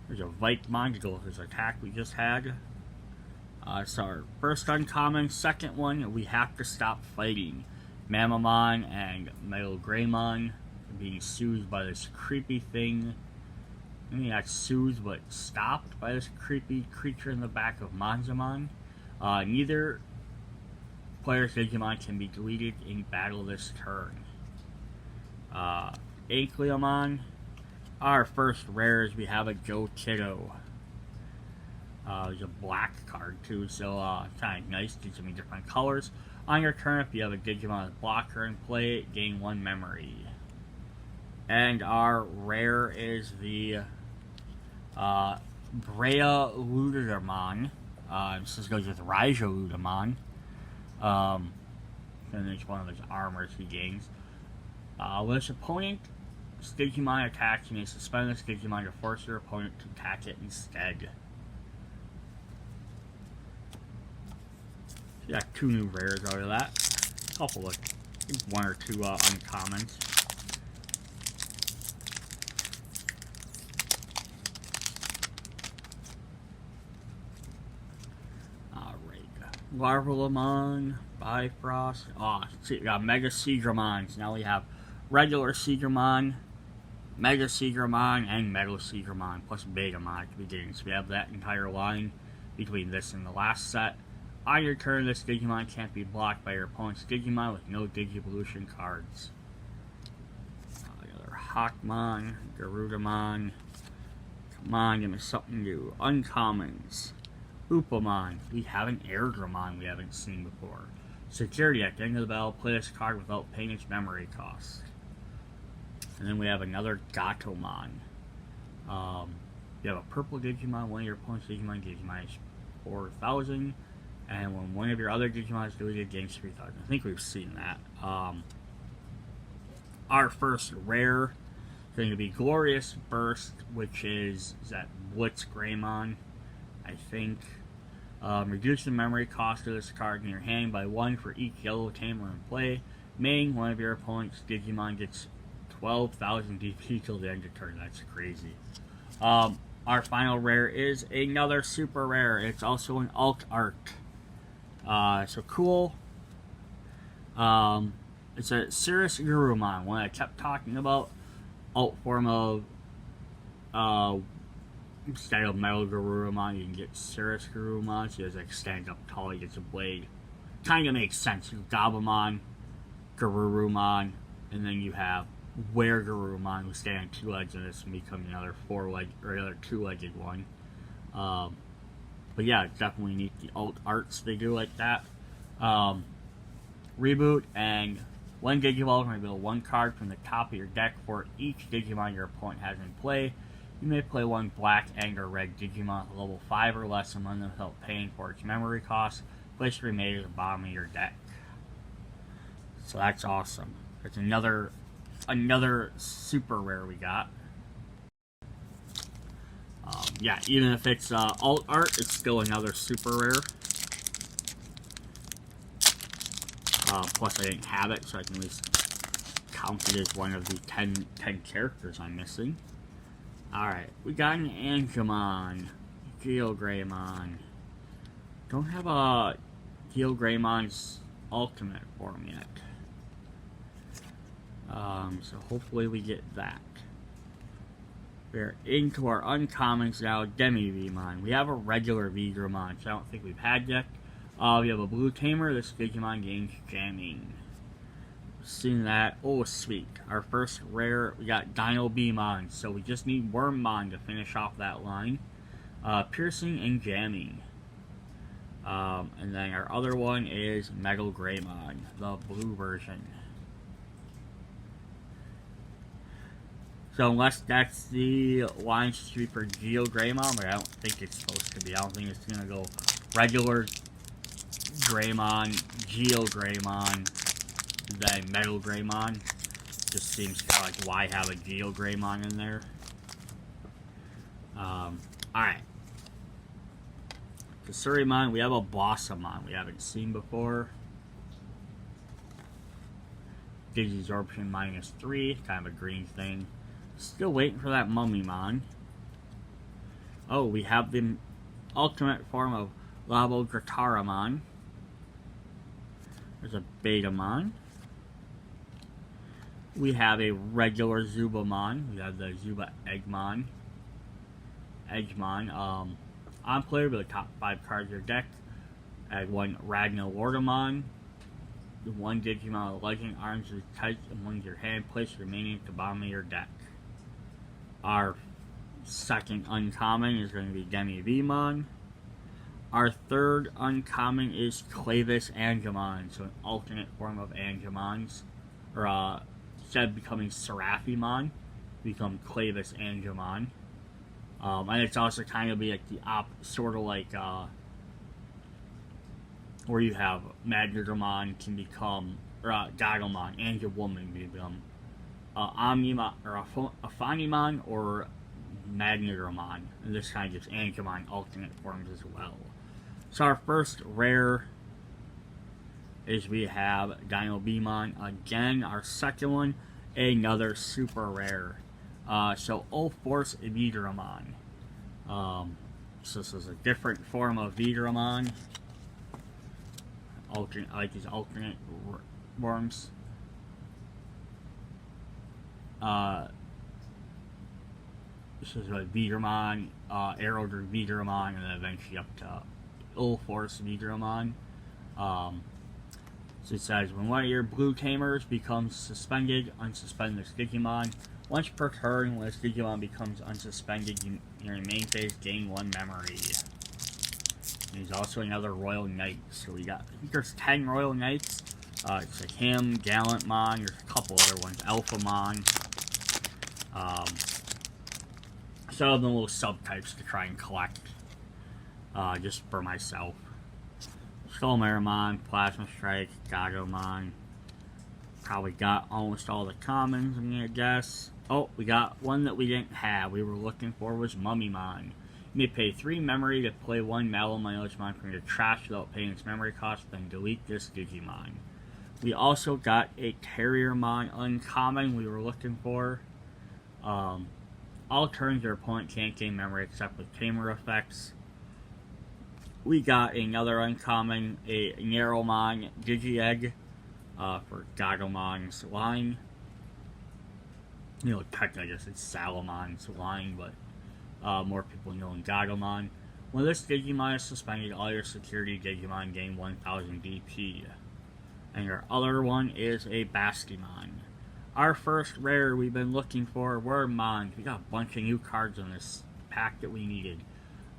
There's a Vikemon to go with his attack we just had. So our first uncommon. Second one, we have to stop fighting. Mamamon and Gargoman being soothed by this creepy thing. I mean, not soothed, but stopped by this creepy creature in the back of Monzamon. Neither player's Digimon can be deleted in battle this turn. Acleomon. Our first rares, we have a Joe Kiddo. There's a black card too, so kind of nice. Gives me different colors. On your turn, if you have a Digimon with blocker in play, gain 1 memory. And our rare is the Brea Ludomon. This goes with Ragna Lordomon. And each one of his armors he gains. When his opponent Digimon attacks, you may suspend this Digimon to force your opponent to attack it instead. So got 2 new rares out of that. A couple of, I think 1 or 2 uncommons. Larvalamon, Bifrost. We got Mega Seagramons. Now we have regular Seagramon, Mega Seagramon, and Metal Seagramon, plus Betamon at the beginning. So we have that entire line between this and the last set. On your turn, this Digimon can't be blocked by your opponent's Digimon with no Digivolution cards. Hawkmon, Garugaman. Come on, give me something new. Uncommons. Upamon. We have an Airdramon we haven't seen before. Security, at the end of the battle, play this card without paying its memory cost. And then we have another Gatomon. You have a purple Digimon, one of your opponent's Digimon gains minus 4,000. And when one of your other Digimon is deleted, gains 3,000. I think we've seen that. Our first rare is going to be Glorious Burst, which is that Blitz Greymon, I think. Reduce the memory cost of this card in your hand by 1 for each yellow tamer in play. Main, one of your opponent's Digimon gets 12,000 DP till the end of turn. That's crazy. Our final rare is another super rare. It's also an alt art. So cool. It's a Cirrus Garumon, one I kept talking about. Alt form of instead of Metal Garurumon, you can get Cirrus Garumon, so he has like stand up tall, he gets a blade. Kinda makes sense. You have Gabumon, Garurumon, and then you have Were Garurumon who stand on 2 legs, and this will become another 2-legged one. But yeah, it's definitely neat, the alt arts they do like that. Reboot, and 1 Digimon can reveal 1 card from the top of your deck for each Digimon your opponent has in play. You may play 1 black and or red Digimon at level 5 or less among them without paying for its memory cost. Place to be made at the bottom of your deck. So that's awesome. That's another super rare we got. Yeah, even if it's alt art, it's still another super rare. Plus I didn't have it, so I can at least count it as one of the 10 characters I'm missing. Alright, we got an Angemon, Geogreymon. Don't have a Geogreymon's ultimate form yet. So hopefully we get that. We're into our uncommons now, Demi-Vmon. We have a regular Vigramon, which I don't think we've had yet. We have a blue tamer, this Digimon gains jamming. Seen that. Oh, sweet. Our first rare, we got Dino-Bmon, so we just need Wormmon to finish off that line. Piercing and jamming. And then our other one is Metal Greymon, the blue version. So unless that's the line street for Geogreymon, but I don't think it's supposed to be. I don't think it's gonna go regular Greymon, Geogreymon, then Metal Greymon. Just seems kind of like, why have a Geogreymon in there? Alright. Seraphimon, we have a Bastimon we haven't seen before. Digisorption -3, kind of a green thing. Still waiting for that Omnimon. Oh, we have the ultimate form of Gargoman. There's a Betamon. We have a regular Zubamon. We have the Zuba Eggmon. On player with the top 5 cards of your deck. Add 1 Ragna Lordomon. 1 Digimon with Legend Arms is tight and 1 your hand. Place remaining at the bottom of your deck. Our second uncommon is going to be Demivemon. Our third uncommon is Clavis Angemon, so an alternate form of Angemons. Or instead of becoming Seraphimon, become Clavis Angemon. And it's also kind of be like the sort of like where you have Magnetomon can become, or Gargoman, Angewoman can become Omnimon, or Aphaniemon, or Magnetomon. And this kind of gives Angemon alternate forms as well. So our first rare is we have Dinobemon again. Our second one, another super rare. So Ulforce Valkyriemon. So this is a different form of Valkyriemon. I like these alternate forms. This is a Valkyriemon, Aerodr Valkyriemon, and then eventually up to Ulforce Valkyriemon. So it says, when one of your blue tamers becomes suspended, unsuspend this Digimon. Once per turn, when this Digimon becomes unsuspended, your main phase gain 1 memory. And he's also another Royal Knight. So we got, I think there's 10 Royal Knights. It's like him, Gallantmon, there's a couple other ones, Alphamon. Some of them little subtypes to try and collect, just for myself. Skullmarimon, Plasma Strike, Garugaman. Probably got almost all the commons, I'm gonna guess. Oh, we got one that we didn't have. We were looking for was Omnimon. You may pay 3 memory to play 1 Digimon from your trash without paying its memory cost, then delete this Digimon. We also got a Terriermon uncommon we were looking for. All turns your opponent can't gain memory except with tamer effects. We got another uncommon, a Narrowmon Digi-Egg for Gargoman's line. You know, technically I guess it's Salamon's line, but more people know in Gargoman. When this Digimon is suspended, all your security Digimon gain 1000 DP. And your other one is a Bastimon. Our first rare we've been looking for were Mons. We got a bunch of new cards in this pack that we needed.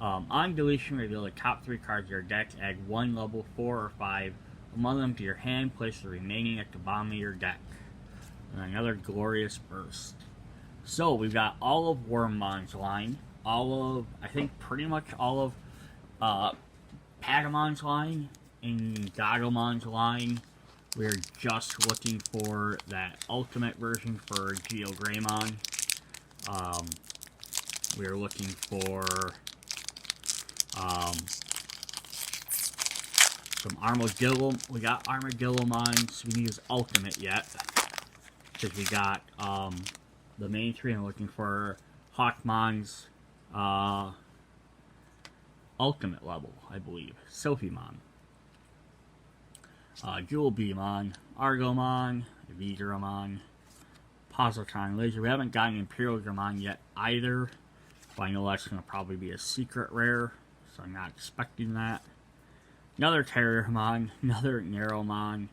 On deletion, reveal the top 3 cards of your deck. Add 1 level 4 or 5 among them to your hand. Place the remaining at the bottom of your deck. And another glorious burst. So we've got all of Wormmon's line. All of, I think pretty much all of Patamon's line. And Gagomon's line. We're just looking for that ultimate version for Geogreymon. We're looking for some Armadillo. We got Armadillomons. We need his ultimate yet. Because we got the main 3. I'm looking for Hawkmon's ultimate level, I believe. Seraphimon. Jewelbemon, Argomon, Valkyriemon, Positron Laser. We haven't gotten Imperial Gramon yet either, so I know that's going to probably be a secret rare, so I'm not expecting that. Another Terriermon, another Narrowmon,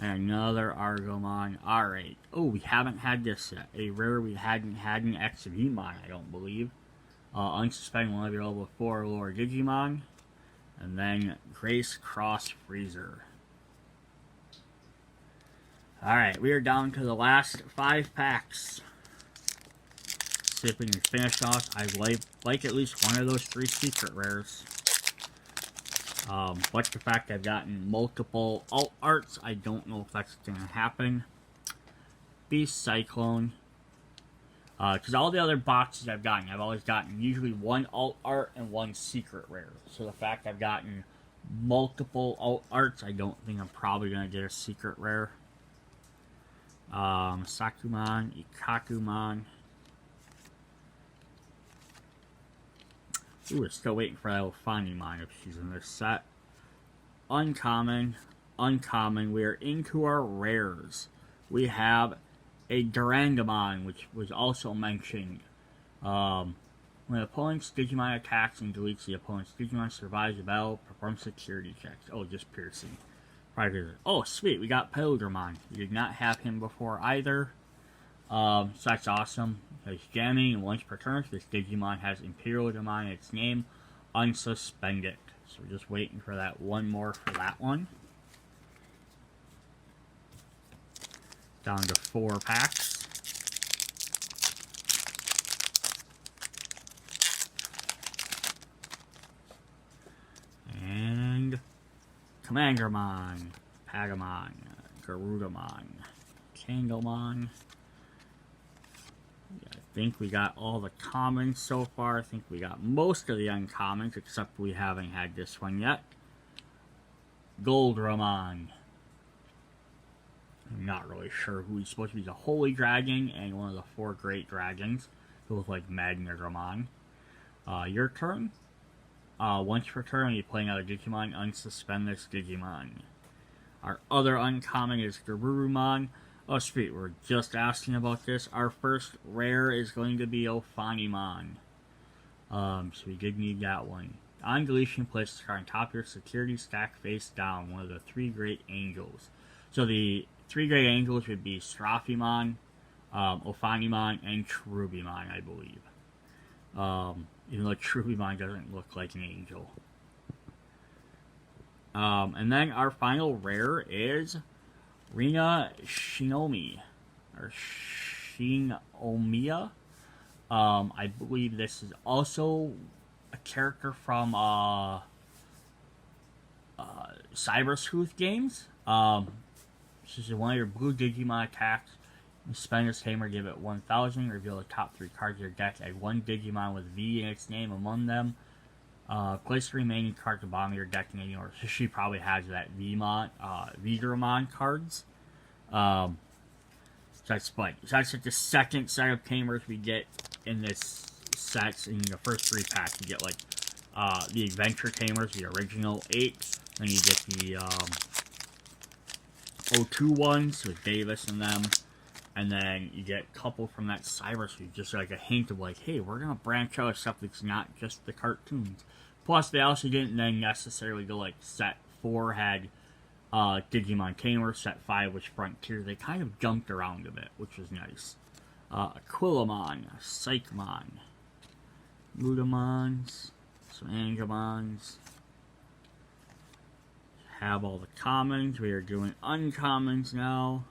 and another Argomon. Alright. Oh, we haven't had this yet. A rare we hadn't had in XVmon, I don't believe. Unsuspend one of your level 4 lower Digimon, and then Grace Cross Freezer. Alright, we are down to the last 5 packs. see if we can finish off. I like at least one of those 3 secret rares. But the fact I've gotten multiple alt arts, I don't know if that's going to happen. Beast Cyclone. Because all the other boxes I've always gotten usually 1 alt art and 1 secret rare. So the fact I've gotten multiple alt arts, I don't think I'm probably going to get a secret rare. Sakuman, Ikakumon. Ooh, we're still waiting for that Omnimon if she's in this set. Uncommon. We are into our rares. We have a Garugaman, which was also mentioned. When the opponent's Digimon attacks and deletes the opponent's Digimon, survives the battle, performs security checks. Oh, just piercing. Oh, sweet, we got Valkyriemon. We did not have him before either. So that's awesome. There's jamming, and once per turn, this Digimon has Imperialdemon in its name, unsuspended. So we're just waiting for that one more for that one. Down to 4 packs. And Commandermon, Pagamon, Garugaman, Candlemon. I think we got all the commons so far. I think we got most of the uncommons, except we haven't had this one yet. Goldramon. I'm not really sure who he's supposed to be. He's a Holy Dragon and one of the 4 Great Dragons. Who look like Magnagramon. Your turn. Once per turn, when you play another Digimon, unsuspend this Digimon. Our other uncommon is Garurumon. Oh, sweet, we're just asking about this. Our first rare is going to be Omnimon. So we did need that one. On deletion, place this card on top of your security stack face down, one of the 3 Great Angels. So the 3 Great Angels would be Seraphimon, Omnimon, and Trubimon, I believe. Even though Trubimon doesn't look like an angel. And then our final rare is Ragna Shinomi, or Shinomiya. I believe this is also a character from Cyber Sleuth games. This is one of your blue Digimon attacks. You spend this tamer, give it 1,000, reveal the top 3 cards of your deck, add 1 Digimon with V in its name among them. Place the remaining cards at the bottom of your deck in any order. So she probably has that Valkyriemon cards. So that's fun. So that's like the second set of tamers we get in this set. In the first 3 packs, you get like the Adventure Tamers, the original 8. Then you get the O2 ones with Davis and them. And then you get a couple from that Cyber Sleuth, just like a hint of like, hey, we're going to branch out stuff that's not just the cartoons. Plus, they also didn't then necessarily go like set 4 had Digimon Tamer, set 5 was Frontier. They kind of jumped around a bit, which was nice. Aquilamon, Psychmon, Ludomons, some Angemons. Have all the commons. We are doing uncommons now.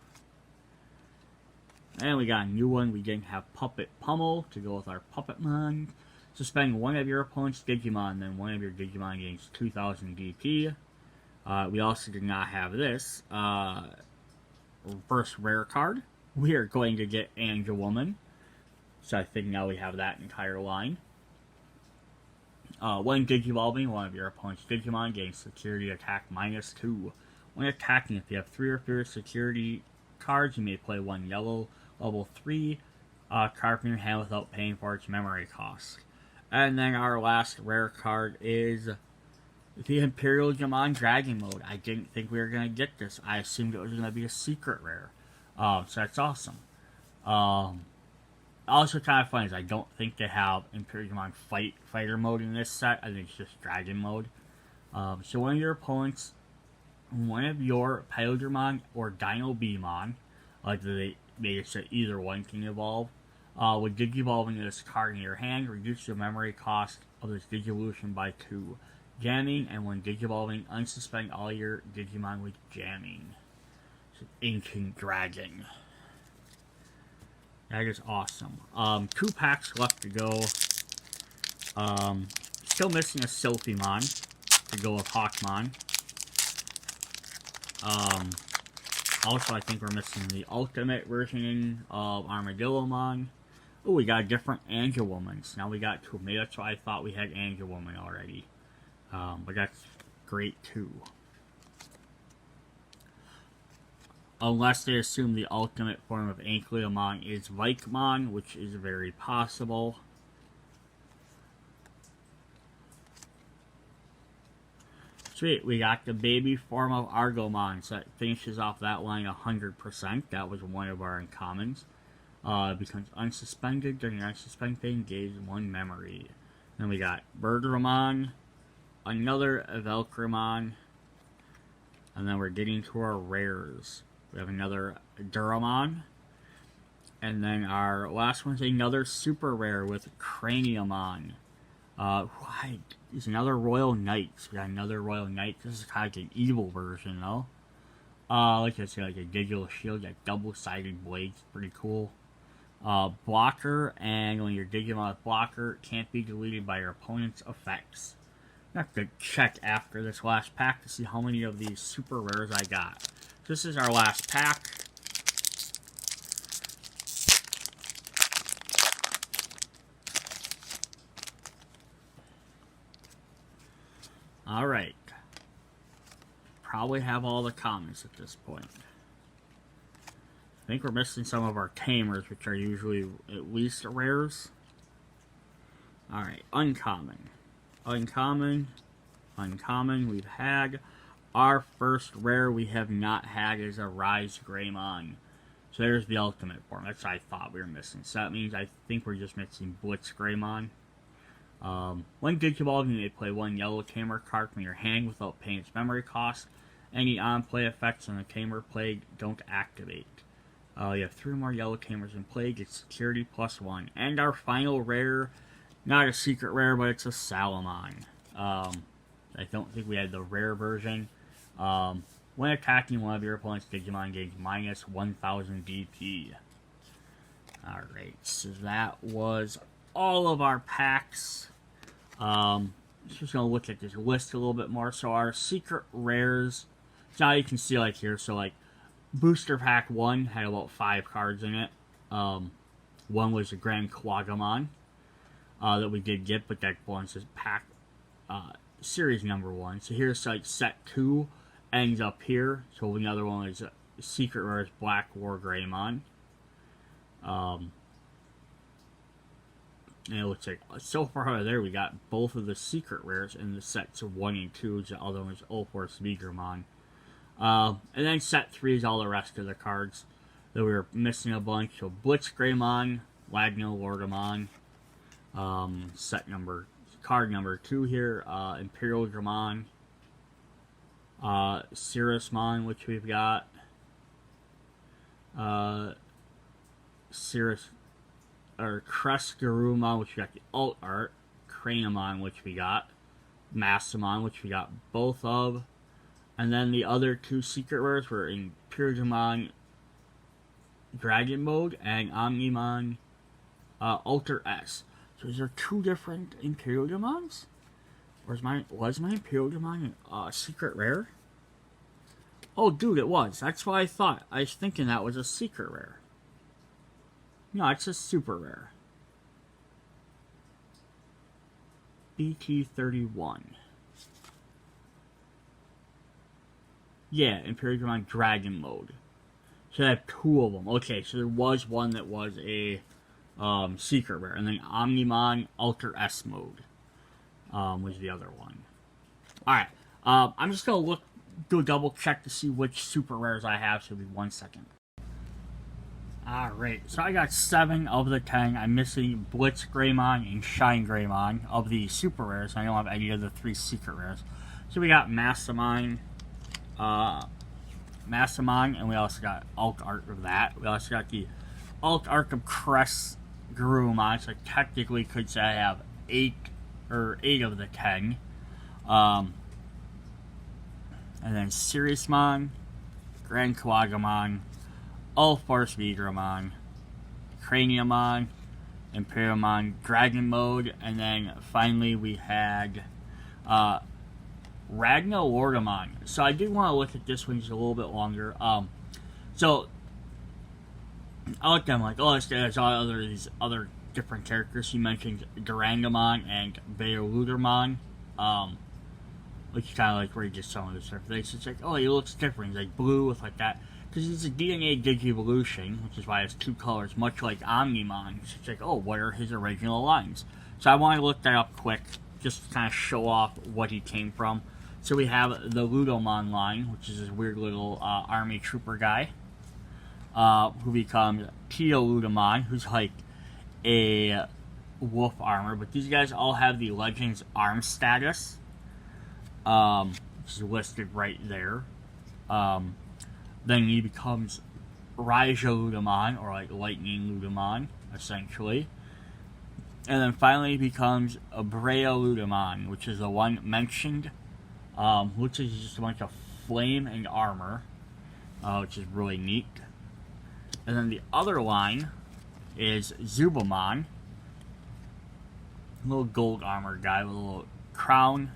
And we got a new one. We didn't have Puppet Pummel to go with our Puppetmon. Suspend one of your opponent's Digimon, then one of your Digimon gains 2,000 DP. We also did not have this. First rare card. We are going to get Angel Woman. So I think now we have that entire line. When Digivolving, one of your opponent's Digimon gains security attack -2. When attacking, if you have 3 or fewer security cards, you may play 1 yellow level 3 card from your hand without paying for its memory cost. And then our last rare card is the Imperialdemon Dragon Mode. I didn't think we were going to get this. I assumed it was going to be a secret rare. So that's awesome. Also kind of fun is I don't think they have Imperialdemon Fighter Mode in this set. I think it's just Dragon Mode. So one of your opponents, one of your Pildermon or Dino Beamon, like they made it so either one can evolve, would Digivolve into this card in your hand, reduce the memory cost of this Digivolution by 2. Jamming, and when Digivolving, unsuspend all your Digimon with jamming. So, Ancient Dragon. That is awesome. 2 packs left to go. Still missing a Seraphimon to go with Hawkmon. Also, I think we're missing the ultimate version of Armadillomon. Oh, we got different Angelwomans. Now we got 2. Maybe that's why I thought we had Angelwoman already. But that's great too. Unless they assume the ultimate form of Ankyliomon is Valkyriemon, which is very possible. Sweet, we got the baby form of Gargoman, so that finishes off that line 100%. That was one of our uncommons. Becomes unsuspended during your unsuspending gains 1 memory. Then we got Bergermon, another Valkyriemon, and then we're getting to our rares. We have another Duramon, and then our last one's another super rare with Craniumon. There's another Royal Knight. So we got another Royal Knight. This is kind of like an evil version, though. Like I say, like a digital shield, like double-sided blades. Pretty cool. Blocker, and when your Digimon with blocker, it can't be deleted by your opponent's effects. I have to check after this last pack to see how many of these super rares I got. This is our last pack. Alright. Probably have all the commons at this point. I think we're missing some of our tamers, which are usually at least rares. Alright, uncommon. Uncommon. Uncommon. We've had. Our first rare we have not had is a Rise Greymon. So there's the ultimate form. That's what I thought we were missing. So that means I think we're just missing Blitz Greymon. When Digimon, you may play 1 yellow tamer card from your hand without paying its memory cost. Any on-play effects on the tamer played don't activate. You have 3 more yellow tamers in play, get security +1. And our final rare, not a secret rare, but it's a Salamon. I don't think we had the rare version. When attacking one of your opponent's Digimon, gains minus 1000 DP. Alright, so that was all of our packs. Just gonna look at this list a little bit more. So our secret rares, so now you can see like here, so like Booster Pack 1 had about 5 cards in it. One was the Grand Garugaman that we did get, but that belongs to pack series number 1. So here's like set 2 ends up here. So another one is secret rare is Black War Greymon. And it looks like so far there we got both of the secret rares in the sets of 1 and 2. The other one is Ulforce Vigramon. And then set 3 is all the rest of the cards that we were missing a bunch. So Blitz Greymon, Ragna Lordomon, card number 2 here, Imperial Dramon, Seraphimon, which we've got, Crest Garumon, which we got the alt art, Craniumon, which we got, Bastimon, which we got both of, and then the other 2 secret rares were Imperial Dragon Mode and Omnimon Alter S. So is there 2 different Imperial Demons? Or was my Imperial Demon a secret rare? Oh, dude, it was. That's why I thought. I was thinking that was a secret rare. No, it's a super rare. BT31. Yeah, Imperial Demon Dragon Mode. So I have 2 of them. Okay, so there was one that was a secret rare, and then Omnimon Alter S Mode was the other one. Alright, I'm just gonna do a double check to see which super rares I have, so it'll be 1 second. Alright, so I got 7 of the 10. I'm missing Blitz Greymon and Shine Greymon of the super rares. I don't have any of the 3 secret rares. So we got Bastimon, and we also got alt art of that. We also got the alt art of Crest Garumon, so I technically could say I have 8 of the 10. And then Seraphimon, Grand Garugaman, Ulforce Vigramon, Craniamon, Imperiumon Dragon Mode, and then finally we had Ragna Lordomon. So I do want to look at this one just a little bit longer. So I looked at them like, oh, there's all these other different characters. You mentioned Garugaman and Ludomon, which kind of like where you just some of the stuff. It's like, oh, he looks different. He's like blue with like that. Because he's a DNA Digivolution, which is why it's two colors, much like Omnimon. So it's like, oh, what are his original lines? So I want to look that up quick, just to kind of show off what he came from. So we have the Ludomon line, which is this weird little army trooper guy, who becomes Tio Ludomon, who's like a wolf armor. But these guys all have the Legends arm status, which is listed right there. Then he becomes Ragna Lordomon, or like Lightning Ludomon, essentially. And then finally he becomes a Brea Ludomon, which is the one mentioned, which is just a bunch of flame and armor, which is really neat. And then the other line is Zubamon, a little gold armor guy with a little crown,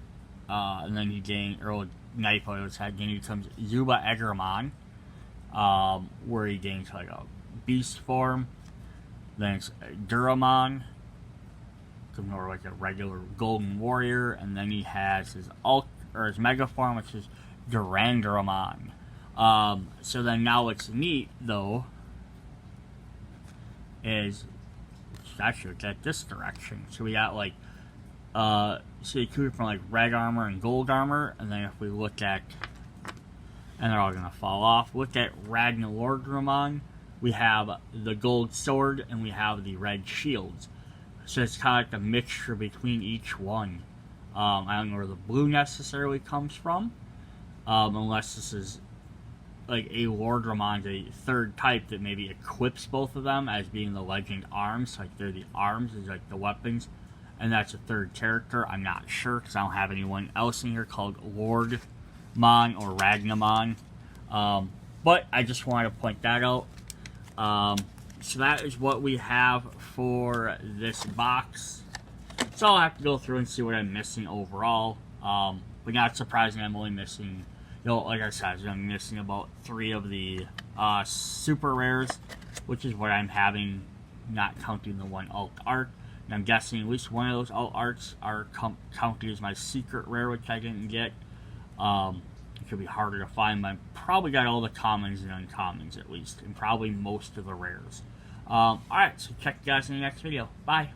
and then he gains, or a knife on his head, then he becomes Zuba Eggermon, where he gains like a beast form. Then it's Duramon, becomes more like a regular golden warrior, and then he has his his mega form, which is Gargoman. So then now what's neat though is actually look at this direction. So we got like so you could from like red armor and gold armor, and then if we look at, and they're all gonna fall off. Look at Ragna Lordomon. We have the gold sword and we have the red shields. So it's kind of like a mixture between each one. I don't know where the blue necessarily comes from, unless this is like a Lordomon, a third type that maybe equips both of them as being the legend arms. Like they're the arms, is like the weapons, and that's a third character. I'm not sure because I don't have anyone else in here called Lordmon or Ragnamon. But I just wanted to point that out. So that is what we have for this box. So I'll have to go through and see what I'm missing overall. But not surprising, I'm only missing, like I said, I'm missing about 3 of the super rares, which is what I'm having, not counting the one alt art. And I'm guessing at least one of those alt arts are counted as my secret rare, which I didn't get. It could be harder to find, but I probably got all the commons and uncommons at least, and probably most of the rares. Alright, so check you guys in the next video. Bye!